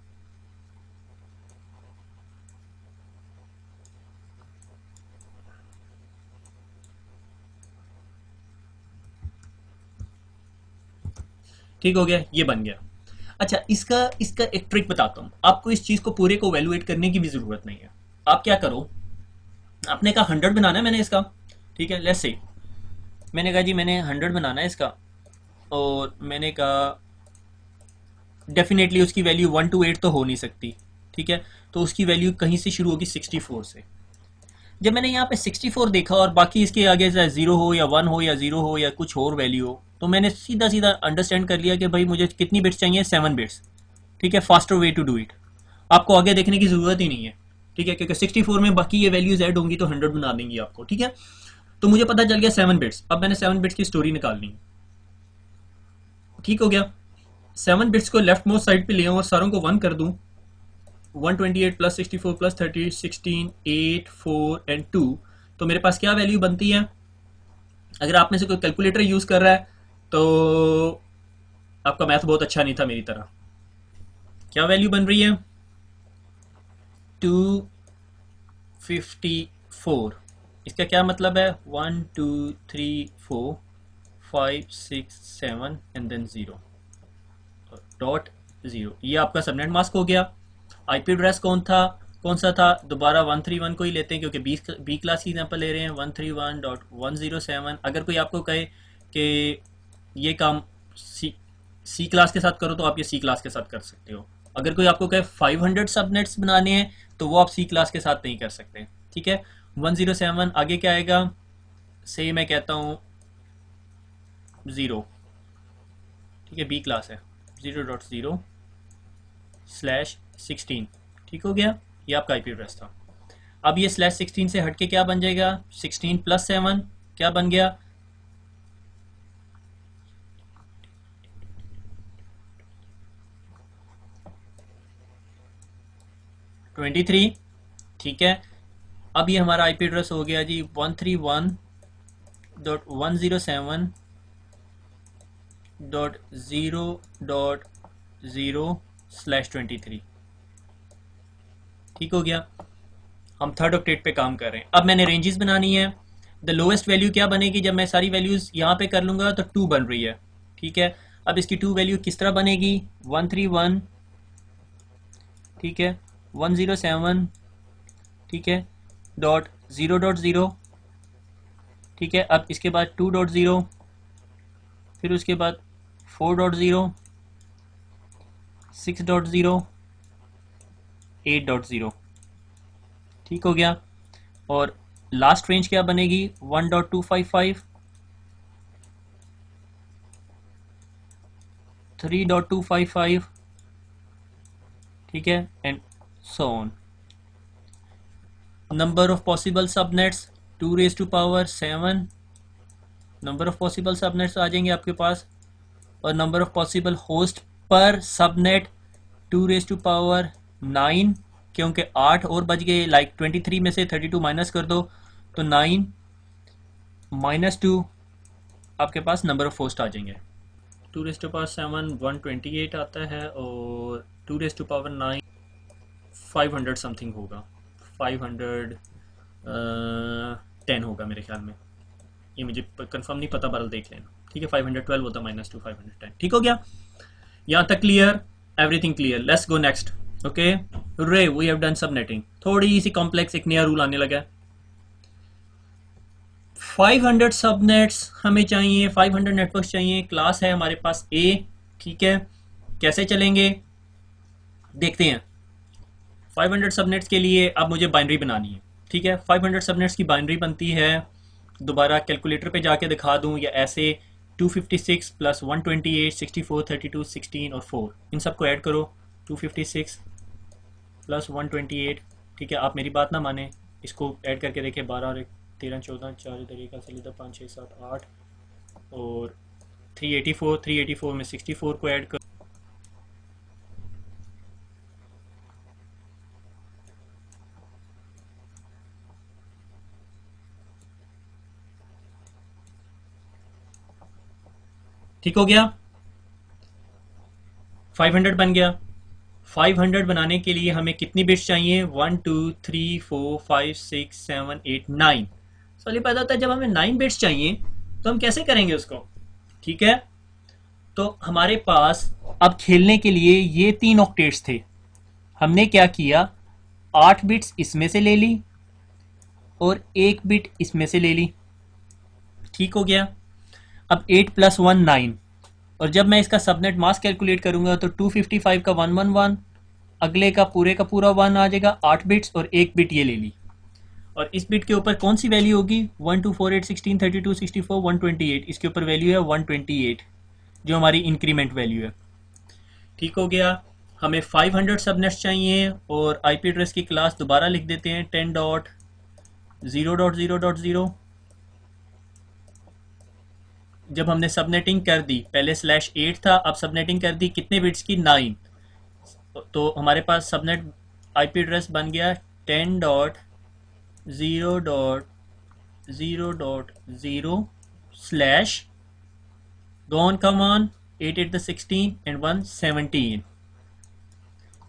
ठीक हो गया, ये बन गया। अच्छा, इसका इसका एक ट्रिक बताता हूँ आपको। इस चीज को पूरे को वैल्यूएट करने की भी जरूरत नहीं है। आप क्या करो, आपने कहा 100 बनाना है मैंने इसका, ठीक है, लेट्स से मैंने कहा जी मैंने 100 बनाना है इसका, और मैंने कहा डेफिनेटली उसकी वैल्यू 1 to 8 तो हो नहीं सकती। ठीक है, तो उसकी वैल्यू कहीं से शुरू होगी 64 से। जब मैंने यहाँ पे 64 देखा और बाकी इसके आगे चाहे 0 हो या 1 हो या 0 हो या कुछ और वैल्यू हो, तो मैंने सीधा सीधा अंडरस्टैंड कर लिया कि भाई मुझे कितनी बिट्स चाहिए, 7 बिट्स। ठीक है, faster way to do it, आपको आगे देखने की जरूरत ही नहीं है। ठीक है, क्योंकि 64 में बाकी ये वैल्यूज ऐड होंगी तो 100 बना देंगी आपको। ठीक है, तो मुझे पता चल गया 7 बिट्स। अब मैंने 7 बिट्स की स्टोरी निकालनी। ठीक हो गया, 7 बिट्स को लेफ्ट मोस्ट साइड पे ले आऊं और सारों को 1 कर दूं। 128 + 64 + 30, 16, 8, 4 एंड 2। तो मेरे पास क्या वैल्यू बनती है, अगर आप में से कोई कैलकुलेटर यूज कर रहा है तो आपका मैथ बहुत अच्छा नहीं था मेरी तरह। क्या वैल्यू बन रही है, 254। इसका क्या मतलब है, 1 2 3 4 5 6 7 एंड देन 0.0। ये आपका सबनेट मास्क हो गया। आईपी एड्रेस कौन सा था, दोबारा 131 को ही लेते हैं क्योंकि बी क्लास की एग्जांपल ले रहे हैं। 131.107। अगर कोई आपको कहे कि ये काम सी क्लास के साथ करो तो आप ये सी क्लास के साथ कर सकते हो। अगर कोई आपको कहे 500 सबनेट्स बनाने हैं तो वो आप सी क्लास के साथ नहीं कर सकते। ठीक है, 107 आगे क्या आएगा, से मैं कहता हूँ 0। ठीक है, बी क्लास है, 0.0/16। ठीक हो गया, ये आपका आईपी एड्रेस था। अब ये /16 से हटके क्या बन जाएगा, 16 + 7 क्या बन गया, 23। ठीक है, अब ये हमारा आईपी एड्रेस हो गया जी 131.107.0.0/23। ठीक हो गया, हम थर्ड ऑक्टेट पे काम कर रहे हैं। अब मैंने रेंजेस बनानी है। द लोएस्ट वैल्यू क्या बनेगी, जब मैं सारी वैल्यूज यहाँ पे कर लूंगा तो 2 बन रही है। ठीक है। अब इसकी टू वैल्यू किस तरह बनेगी, 131, ठीक है, 107, ठीक है, .0.0, ठीक है। अब इसके बाद 2.0, फिर उसके बाद 4.0, 6.0, 8.0, ठीक हो गया। और लास्ट रेंज क्या बनेगी, 1.255, 3.255, ठीक है, and so on. Number of possible subnets 2⁻7, number of possible subnets आ जाएंगे आपके पास। और number of possible host per subnet 2⁻9, क्योंकि 8 और बच गए, लाइक 23 में से 32 माइनस कर दो तो 9 -2 आपके पास नंबर ऑफ होस्ट आ जाएंगे। 2⁻7 128 आता है, और 2⁻9 500 समथिंग होगा, 510 होगा मेरे ख्याल में, ये मुझे कंफर्म नहीं पता, बरल देख लेना, ठीक है। 512 होता -2 510, ठीक हो गया। यहाँ तक clear, everything clear. Let's go next. Okay, रे वी हैव डन सबनेटिंग। थोड़ी सी कॉम्प्लेक्स एक नया रूल आने लगा है। 500 सबनेट्स हमें चाहिए, 500 नेटवर्क्स चाहिए। क्लास है हमारे पास ए, ठीक है। कैसे चलेंगे देखते हैं। 500 सबनेट्स के लिए अब मुझे बाइनरी बनानी है, ठीक है। 500 सबनेट्स की बाइनरी बनती है, दोबारा कैलकुलेटर पे जाके दिखा दूं या ऐसे, 256 प्लस 128 64 32 16 और 4, इन सबको ऐड करो। 256 प्लस 128, ठीक है। आप मेरी बात ना माने, इसको ऐड करके देखें, 12 और 13 14, 4 इधर एक से इधर 5 6 7 8, और 384 में 64 को ऐड करो, ठीक हो गया। 500 बन गया। 500 बनाने के लिए हमें कितनी बिट्स चाहिए, 1 2 3 4 5 6 7 8 9। सवाल पैदा होता है, जब हमें 9 बिट्स चाहिए तो हम कैसे करेंगे उसको, ठीक है। तो हमारे पास अब खेलने के लिए ये 3 ऑक्टेट्स थे। हमने क्या किया, 8 बिट्स इसमें से ले ली और 1 बिट इसमें से ले ली, ठीक हो गया। अब 8 + 1 9, और जब मैं इसका सबनेट मास्क कैलकुलेट करूंगा तो 255 का 111, अगले का पूरा 1 आ जाएगा, 8 बिट्स और 1 बिट ये ले ली। और इस बिट के ऊपर कौन सी वैल्यू होगी, 1 2 4 8 16 32 64 128, इसके ऊपर वैल्यू है 128, जो हमारी इंक्रीमेंट वैल्यू है, ठीक हो गया। हमें 500 सबनेट्स चाहिए, और आईपी एड्रेस की क्लास दोबारा लिख देते हैं, 10.0.0.0। जब हमने सबनेटिंग कर दी, पहले /8 था, अब सबनेटिंग कर दी कितने बिट्स की, 9, तो हमारे पास सबनेट आईपी एड्रेस बन गया 10.0.0.0 go on come on 8 8 the 16 and 1 17,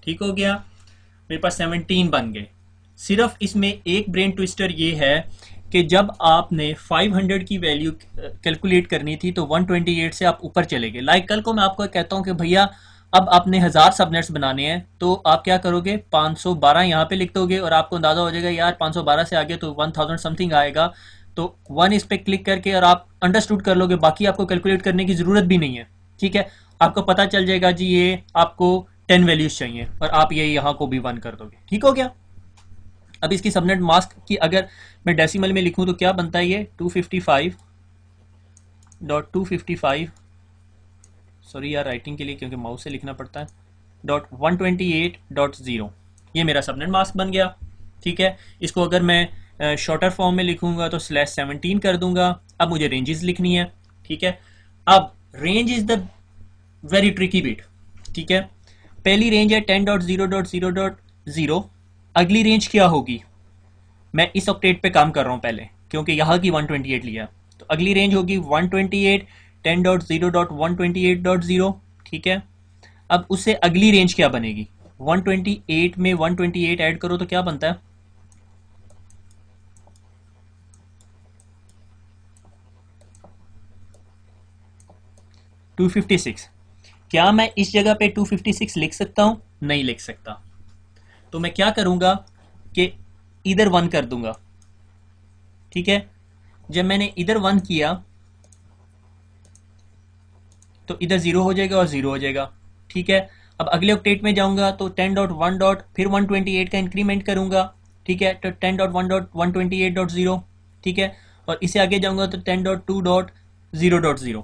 ठीक हो गया। मेरे पास 17 बन गए। सिर्फ इसमें एक ब्रेन ट्विस्टर ये है कि जब आपने 500 की वैल्यू कैलकुलेट करनी थी तो 128 से आप ऊपर चले गए। लाइक कल को मैं आपको कहता हूं कि भैया अब आपने 1000 सबनेट्स बनाने हैं, तो आप क्या करोगे, 512 यहाँ पे लिख दोगे, और आपको अंदाजा हो जाएगा यार 512 से आगे तो 1000 समथिंग आएगा, तो 1 इस पे क्लिक करके और आप अंडरस्टूड कर लोगे, बाकी आपको कैलकुलेट करने की जरूरत भी नहीं है, ठीक है। आपको पता चल जाएगा जी ये आपको 10 वैल्यूज चाहिए, और आप ये यहाँ को भी 1 कर दोगे, ठीक हो गया। अब इसकी सबनेट मास्क की अगर मैं डेसिमल में लिखूं तो क्या बनता है, ये 255.255, सॉरी यार राइटिंग के लिए क्योंकि माउस से लिखना पड़ता है, .128.0, ये मेरा सबनेट मास्क बन गया, ठीक है। इसको अगर मैं शॉर्टर फॉर्म में लिखूंगा तो /17 कर दूंगा। अब मुझे रेंजेस लिखनी है, ठीक है। अब range is the very tricky bit, ठीक है। पहली रेंज है 10.0.0.0, अगली रेंज क्या होगी, मैं इस ऑक्टेट पे काम कर रहा हूं पहले, क्योंकि यहाँ की 128 लिया, तो अगली रेंज होगी 128 10.0.128.0, ठीक है। अब उससे अगली रेंज क्या बनेगी, 128 में 128 ऐड करो तो क्या बनता है, 256। क्या मैं इस जगह पे 256 लिख सकता हूँ? नहीं लिख सकता। तो मैं क्या करूँगा कि इधर 1 कर दूंगा। ठीक है, जब मैंने इधर 1 किया तो इधर 0 हो जाएगा और 0 हो जाएगा। ठीक है, अब अगले ऑक्टेट में जाऊंगा तो 10.1 डॉट फिर 128 का इंक्रीमेंट करूंगा। ठीक है, तो 10.1 डॉट 128.0। ठीक है, और इसे आगे जाऊंगा तो 10.2.0.0।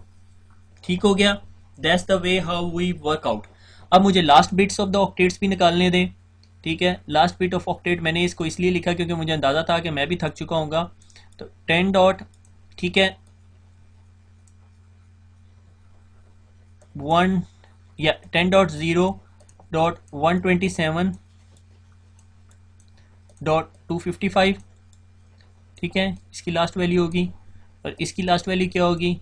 ठीक हो गया। That's the way how we work out. अब मुझे last bits of the octets भी निकालने दें। ठीक है, लास्ट बिट ऑफ ऑक्टेट मैंने इसको इसलिए लिखा क्योंकि मुझे अंदाजा था कि मैं भी थक चुका हूँगा। तो 10 डॉट, ठीक है, 1 या 10.0.127.255। ठीक है, इसकी लास्ट वैल्यू होगी और इसकी लास्ट वैल्यू क्या होगी?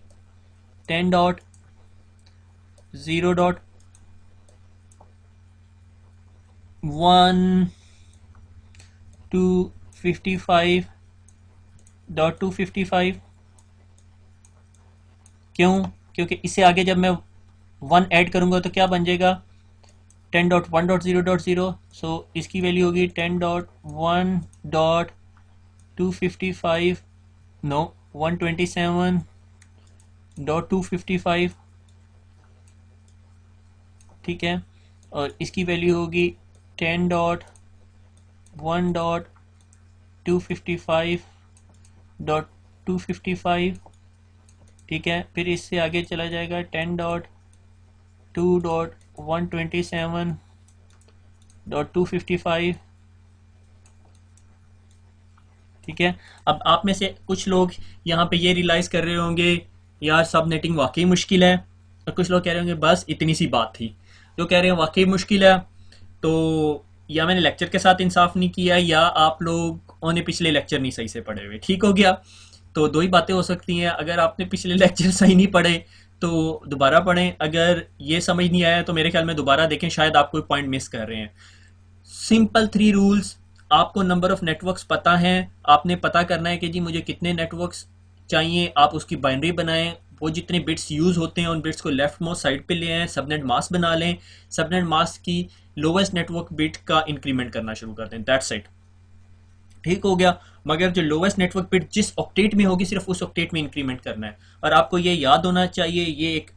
10.0.1255.255। क्यों? क्योंकि इससे आगे जब मैं 1 ऐड करूंगा तो क्या बन जाएगा? 10.1.0.0। सो इसकी वैल्यू होगी 10.1.255, नो 127.255। ठीक है, और इसकी वैल्यू होगी 10.1.255.255। ठीक है, फिर इससे आगे चला जाएगा 10.2.127.255। ठीक है, अब आप में से कुछ लोग यहाँ पे ये रियलाइज़ कर रहे होंगे यार सब नेटिंग वाकई मुश्किल है, और कुछ लोग कह रहे होंगे बस इतनी सी बात थी। जो कह रहे हैं वाकई मुश्किल है, तो या मैंने लेक्चर के साथ इंसाफ नहीं किया या आप लोगों ने पिछले लेक्चर नहीं सही से पढ़े हुए। ठीक हो गया, तो दो ही बातें हो सकती हैं। अगर आपने पिछले लेक्चर सही नहीं पढ़े तो दोबारा पढ़ें, अगर ये समझ नहीं आया तो मेरे ख्याल में दोबारा देखें, शायद आप कोई पॉइंट मिस कर रहे हैं। Simple 3 rules. आपको नंबर ऑफ नेटवर्क्स पता है, आपने पता करना है कि जी मुझे कितने नेटवर्क्स चाहिए, आप उसकी बाइनरी बनाएं, वो जितने बिट्स यूज़ होते हैं उन बिट्स को लेफ्ट मोस्ट साइड पे ले आएं, सबनेट मास्क बना लें, सबनेट मास्क की लोवेस्ट नेटवर्क बिट का इंक्रीमेंट करना शुरू कर दें। That's it. ठीक हो गया, मगर जो लोवेस्ट नेटवर्क बिट जिस ऑक्टेट में होगी सिर्फ उस ऑक्टेट में इंक्रीमेंट करना है। और आपको ये याद होना चाहिए, ये एक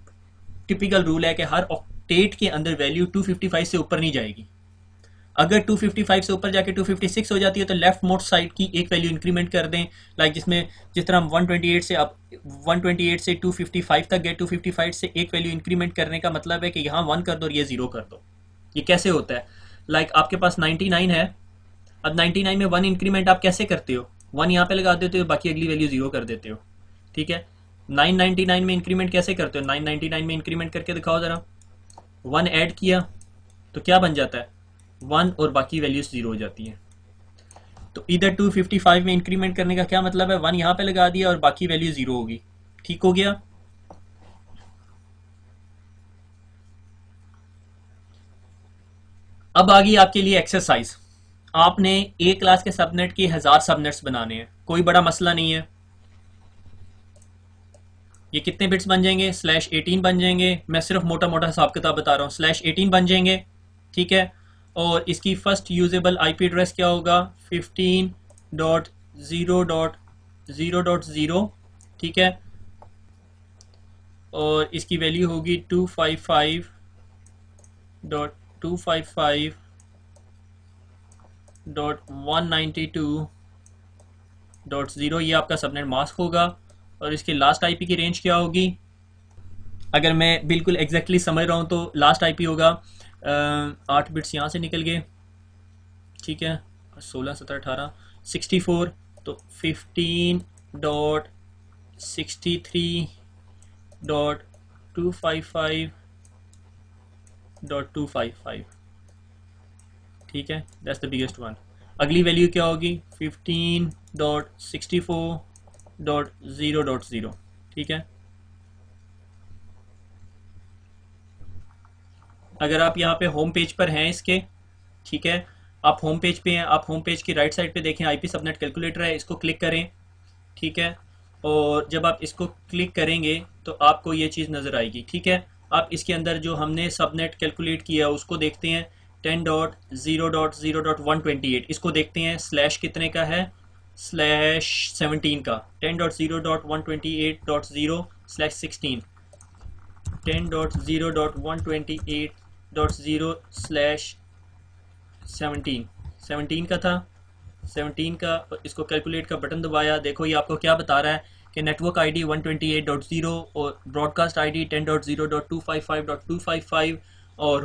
टिपिकल रूल है कि हर ऑक्टेट के अंदर वैल्यू 255 से ऊपर नहीं जाएगी। अगर 255 से ऊपर जाके 256 हो जाती है तो लेफ्ट मोस्ट साइड की एक वैल्यू इंक्रीमेंट कर दें। लाइक जिस तरह हम 128 से अब 128 से 255 तक गए, 255 से एक वैल्यू इंक्रीमेंट करने का मतलब है कि यहाँ 1 कर दो और ये 0 कर दो। ये कैसे होता है? लाइक आपके पास 99 है, अब 99 में 1 इंक्रीमेंट आप कैसे करते हो? 1 यहाँ पे लगा देते हो, बाकी अगली वैल्यू 0 कर देते हो। ठीक है, 999 में इंक्रीमेंट कैसे करते हो? 999 में इंक्रीमेंट करके दिखाओ ज़रा। 1 ऐड किया तो क्या बन जाता है? 1 और बाकी वैल्यूज 0 हो जाती हैं। तो इधर 255 में इंक्रीमेंट करने का क्या मतलब है? 1 यहाँ पे लगा दिया और बाकी वैल्यू 0 होगी। ठीक हो गया। अब आ गई आपके लिए एक्सरसाइज। आपने ए क्लास के सबनेट के 1000 सबनेट्स बनाने हैं, कोई बड़ा मसला नहीं है। ये कितने बिट्स बन जाएंगे? /18 बन जाएंगे। मैं सिर्फ मोटा मोटा हिसाब किताब बता रहा हूँ। /18 बन जाएंगे। ठीक है, और इसकी फर्स्ट यूजेबल आईपी एड्रेस क्या होगा? 15.0.0.0। ठीक है, और इसकी वैल्यू होगी 255.255.192.0। ये आपका सबनेट मास्क होगा। और इसके लास्ट आईपी की रेंज क्या होगी? अगर मैं बिल्कुल एग्जैक्टली समझ रहा हूँ तो लास्ट आईपी होगा 8 बिट्स यहाँ से निकल गए। ठीक है, 16, 17, 18, 64, तो 15.63.255.255। ठीक है, दैट्स द बिगेस्ट वन। अगली वैल्यू क्या होगी? 15.64.0.0। ठीक है, अगर आप यहाँ पे होम पेज पर हैं इसके, ठीक है, आप होम पेज पे हैं, आप होम पेज की राइट साइड पे देखें आईपी सबनेट कैलकुलेटर है, इसको क्लिक करें। ठीक है, और जब आप इसको क्लिक करेंगे तो आपको ये चीज़ नज़र आएगी। ठीक है, आप इसके अंदर जो हमने सबनेट कैलकुलेट किया उसको देखते हैं, 10.0.0.128 इसको देखते हैं, स्लैश कितने का है, स्लैश 17 का, 10.0.128.0/16, 10.0.128.0/17, 17 का था, 17 का। इसको कैलकुलेट का बटन दबाया, देखो ये आपको क्या बता रहा है कि नेटवर्क आईडी 128.0 और ब्रॉडकास्ट आईडी 10.0.255.255 और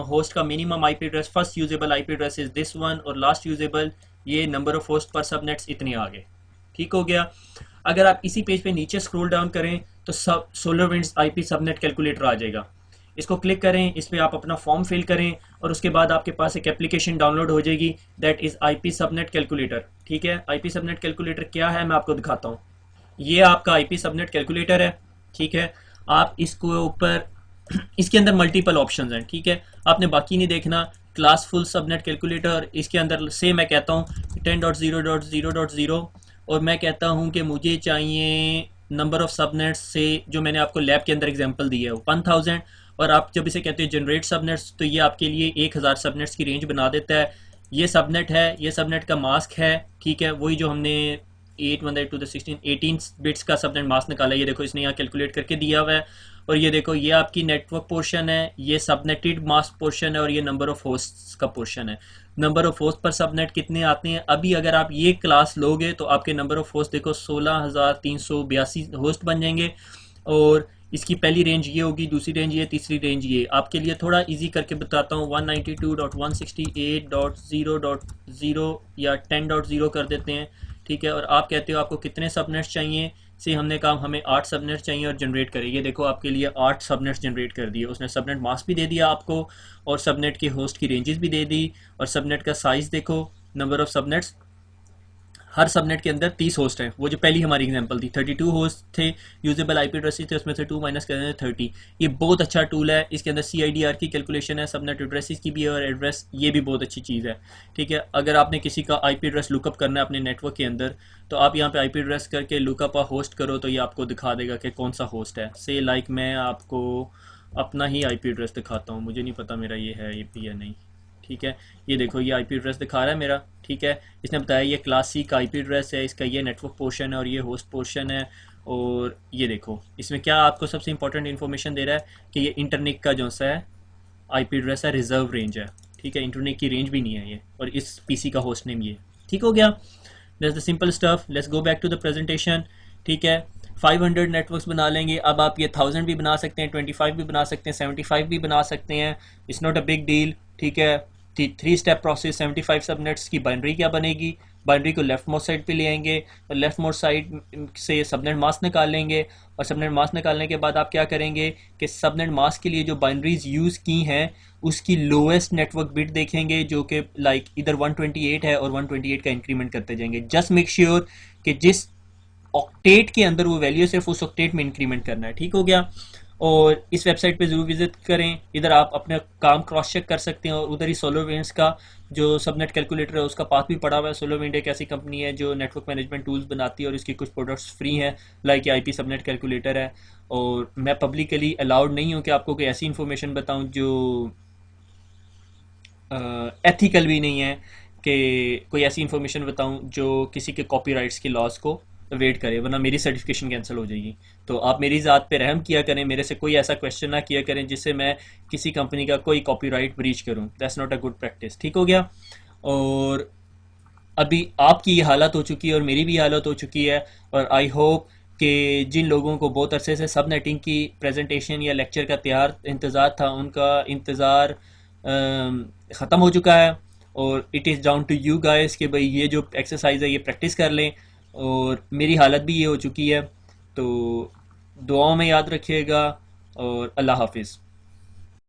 होस्ट का minimum IP address, first usable IP address is this one और लास्ट यूजेबल ये नंबर ऑफ होस्ट पर सबनेट्स इतने आ गए। ठीक हो गया। अगर आप इसी पेज पे नीचे स्क्रॉल डाउन करें तो सब सोलरविंड्स आईपी सबनेट कैलकुलेटर आ जाएगा। इसको क्लिक करें, इस पर आप अपना फॉर्म फिल करें और उसके बाद आपके पास एक एप्लीकेशन डाउनलोड हो जाएगी, that is IP subnet calculator. ठीक है, आईपी सबनेट कैलकुलेटर क्या है मैं आपको दिखाता हूँ। ये आपका आईपी सबनेट कैलकुलेटर है। ठीक है, आप इसको ऊपर इसके अंदर मल्टीपल ऑप्शंस हैं। ठीक है, आपने बाकी नहीं देखना। क्लास फुल सबनेट कैलकुलेटर, इसके अंदर से मैं कहता हूँ 10.0.0.0 और मैं कहता हूँ कि मुझे चाहिए नंबर ऑफ सबनेट्स से जो मैंने आपको लैब के अंदर एग्जांपल दी है वो 1000, और आप जब इसे कहते हैं जनरेट सबनेट्स तो ये आपके लिए 1000 सबनेट्स की रेंज बना देता है। ये सबनेट है, ये सबनेट का मास्क है। ठीक है, वही जो हमने 8 to the 16 18 बिट्स का सबनेट मास्क निकाला, ये देखो इसने यहाँ कैलकुलेट करके दिया हुआ है। और ये देखो ये आपकी नेटवर्क पोर्शन है, ये सबनेटेड मास्क पोर्शन है और ये नंबर ऑफ होस्ट्स का पोर्शन है। Number of host per subnet कितने आते हैं, अभी अगर आप ये क्लास लोगे तो आपके नंबर ऑफ होस्ट देखो 16,382 होस्ट बन जाएंगे। और इसकी पहली रेंज ये होगी, दूसरी रेंज ये, तीसरी रेंज ये। आपके लिए थोड़ा इजी करके बताता हूँ, 192.168.0.0 या 10.0 कर देते हैं। ठीक है, और आप कहते हो आपको कितने सबनेट्स चाहिए, से हमने कहा हमें 8 सबनेट्स चाहिए और जनरेट करें। ये देखो आपके लिए 8 सबनेट्स जनरेट कर दिए उसने। सबनेट मास्क भी दे दिया आपको और सबनेट के होस्ट की रेंजेस भी दे दी और सबनेट का साइज़ देखो, number of subnets, her subnet के अंदर 30 होस्ट हैं। वो जो पहली हमारी एग्जांपल थी 32 होस्ट थे, यूजेबल आईपी एड्रेसेस थे, उसमें से 2 माइनस करने 30। ये बहुत अच्छा टूल है, इसके अंदर CIDR की कैलकुलेशन है, सबनेट एड्रेसेस की भी है और एड्रेस, ये भी बहुत अच्छी चीज़ है। ठीक है, अगर आपने किसी का आईपी एड्रेस लुकअप करना है अपने नेटवर्क के अंदर तो आप यहाँ पे आईपी एड्रेस करके लुकअप होस्ट करो तो ये आपको दिखा देगा कि कौन सा होस्ट है। से लाइक मैं आपको अपना ही आईपी एड्रेस दिखाता हूँ, मुझे नहीं पता मेरा ये है ये भी या नहीं। ठीक है, ये देखो ये आईपी एड्रेस दिखा रहा है मेरा। ठीक है, इसने बताया ये क्लास C का आईपी एड्रेस है, इसका ये नेटवर्क पोर्शन है और ये होस्ट पोर्शन है। और ये देखो इसमें क्या आपको सबसे इंपॉर्टेंट इन्फॉर्मेशन दे रहा है कि ये इंटरनेट का जो सा है आईपी एड्रेस है, रिजर्व रेंज है। ठीक है, इंटरनेट की रेंज भी नहीं है ये, और इस पीसी का होस्ट नेम ये। ठीक हो गया, that's the simple stuff. Let's go back to the presentation. ठीक है, 500 नेटवर्क्स बना लेंगे। अब आप ये 1000 भी बना सकते हैं, 25 भी बना सकते हैं, 75 भी बना सकते हैं, it's not a big deal. ठीक है, 3 स्टेप प्रोसेस। 75 सबनेट्स की बाइनरी क्या बनेगी, बाइनरी को लेफ्ट मोस्ट साइड पे ले आएंगे और लेफ्ट मोस्ट साइड से सबनेट मास्क निकाल लेंगे और सबनेट मास्क निकालने के बाद आप क्या करेंगे कि सबनेट मास्क के लिए जो बाइनरीज यूज़ की हैं उसकी लोएस्ट नेटवर्क बिट देखेंगे जो कि लाइक इधर 128 है और 128 का इंक्रीमेंट करते जाएंगे। जस्ट मेक श्योर कि जिस ऑक्टेट के अंदर वो वैल्यू सिर्फ उस ऑक्टेट में इंक्रीमेंट करना है। ठीक हो गया, और इस वेबसाइट पे ज़रूर विजिट करें, इधर आप अपने काम क्रॉस चेक कर सकते हैं और उधर ही सोलरविंड्स का जो सबनेट कैलकुलेटर है उसका पाथ भी पड़ा हुआ है। सोलरविंड एक ऐसी कंपनी है जो नेटवर्क मैनेजमेंट टूल्स बनाती है और इसकी कुछ प्रोडक्ट्स फ्री हैं, लाइक आईपी सबनेट कैलकुलेटर है। और मैं पब्लिकली अलाउड नहीं हूँ कि आपको कोई ऐसी इन्फॉर्मेशन बताऊँ जो एथिकल भी नहीं है, कि कोई ऐसी इन्फॉर्मेशन बताऊं जो किसी के कॉपीराइट्स के लॉस को वेट करे, वरना मेरी सर्टिफिकेशन कैंसिल हो जाएगी। तो आप मेरी ज़ात पे रहम किया करें, मेरे से कोई ऐसा क्वेश्चन ना किया करें जिससे मैं किसी कंपनी का कोई कॉपीराइट ब्रीच करूं, that's not a good practice. ठीक हो गया, और अभी आपकी ये हालत हो चुकी है और मेरी भी हालत हो चुकी है, और आई होप कि जिन लोगों को बहुत अरसे से सब नेटिंग की प्रेजेंटेशन या लेक्चर का तैयार इंतज़ार था उनका इंतज़ार ख़त्म हो चुका है। और it is down to you guys कि भाई ये जो एक्सरसाइज है ये प्रैक्टिस कर लें, और मेरी हालत भी ये हो चुकी है। तो दुआओं में याद रखिएगा और अल्लाह हाफिज़।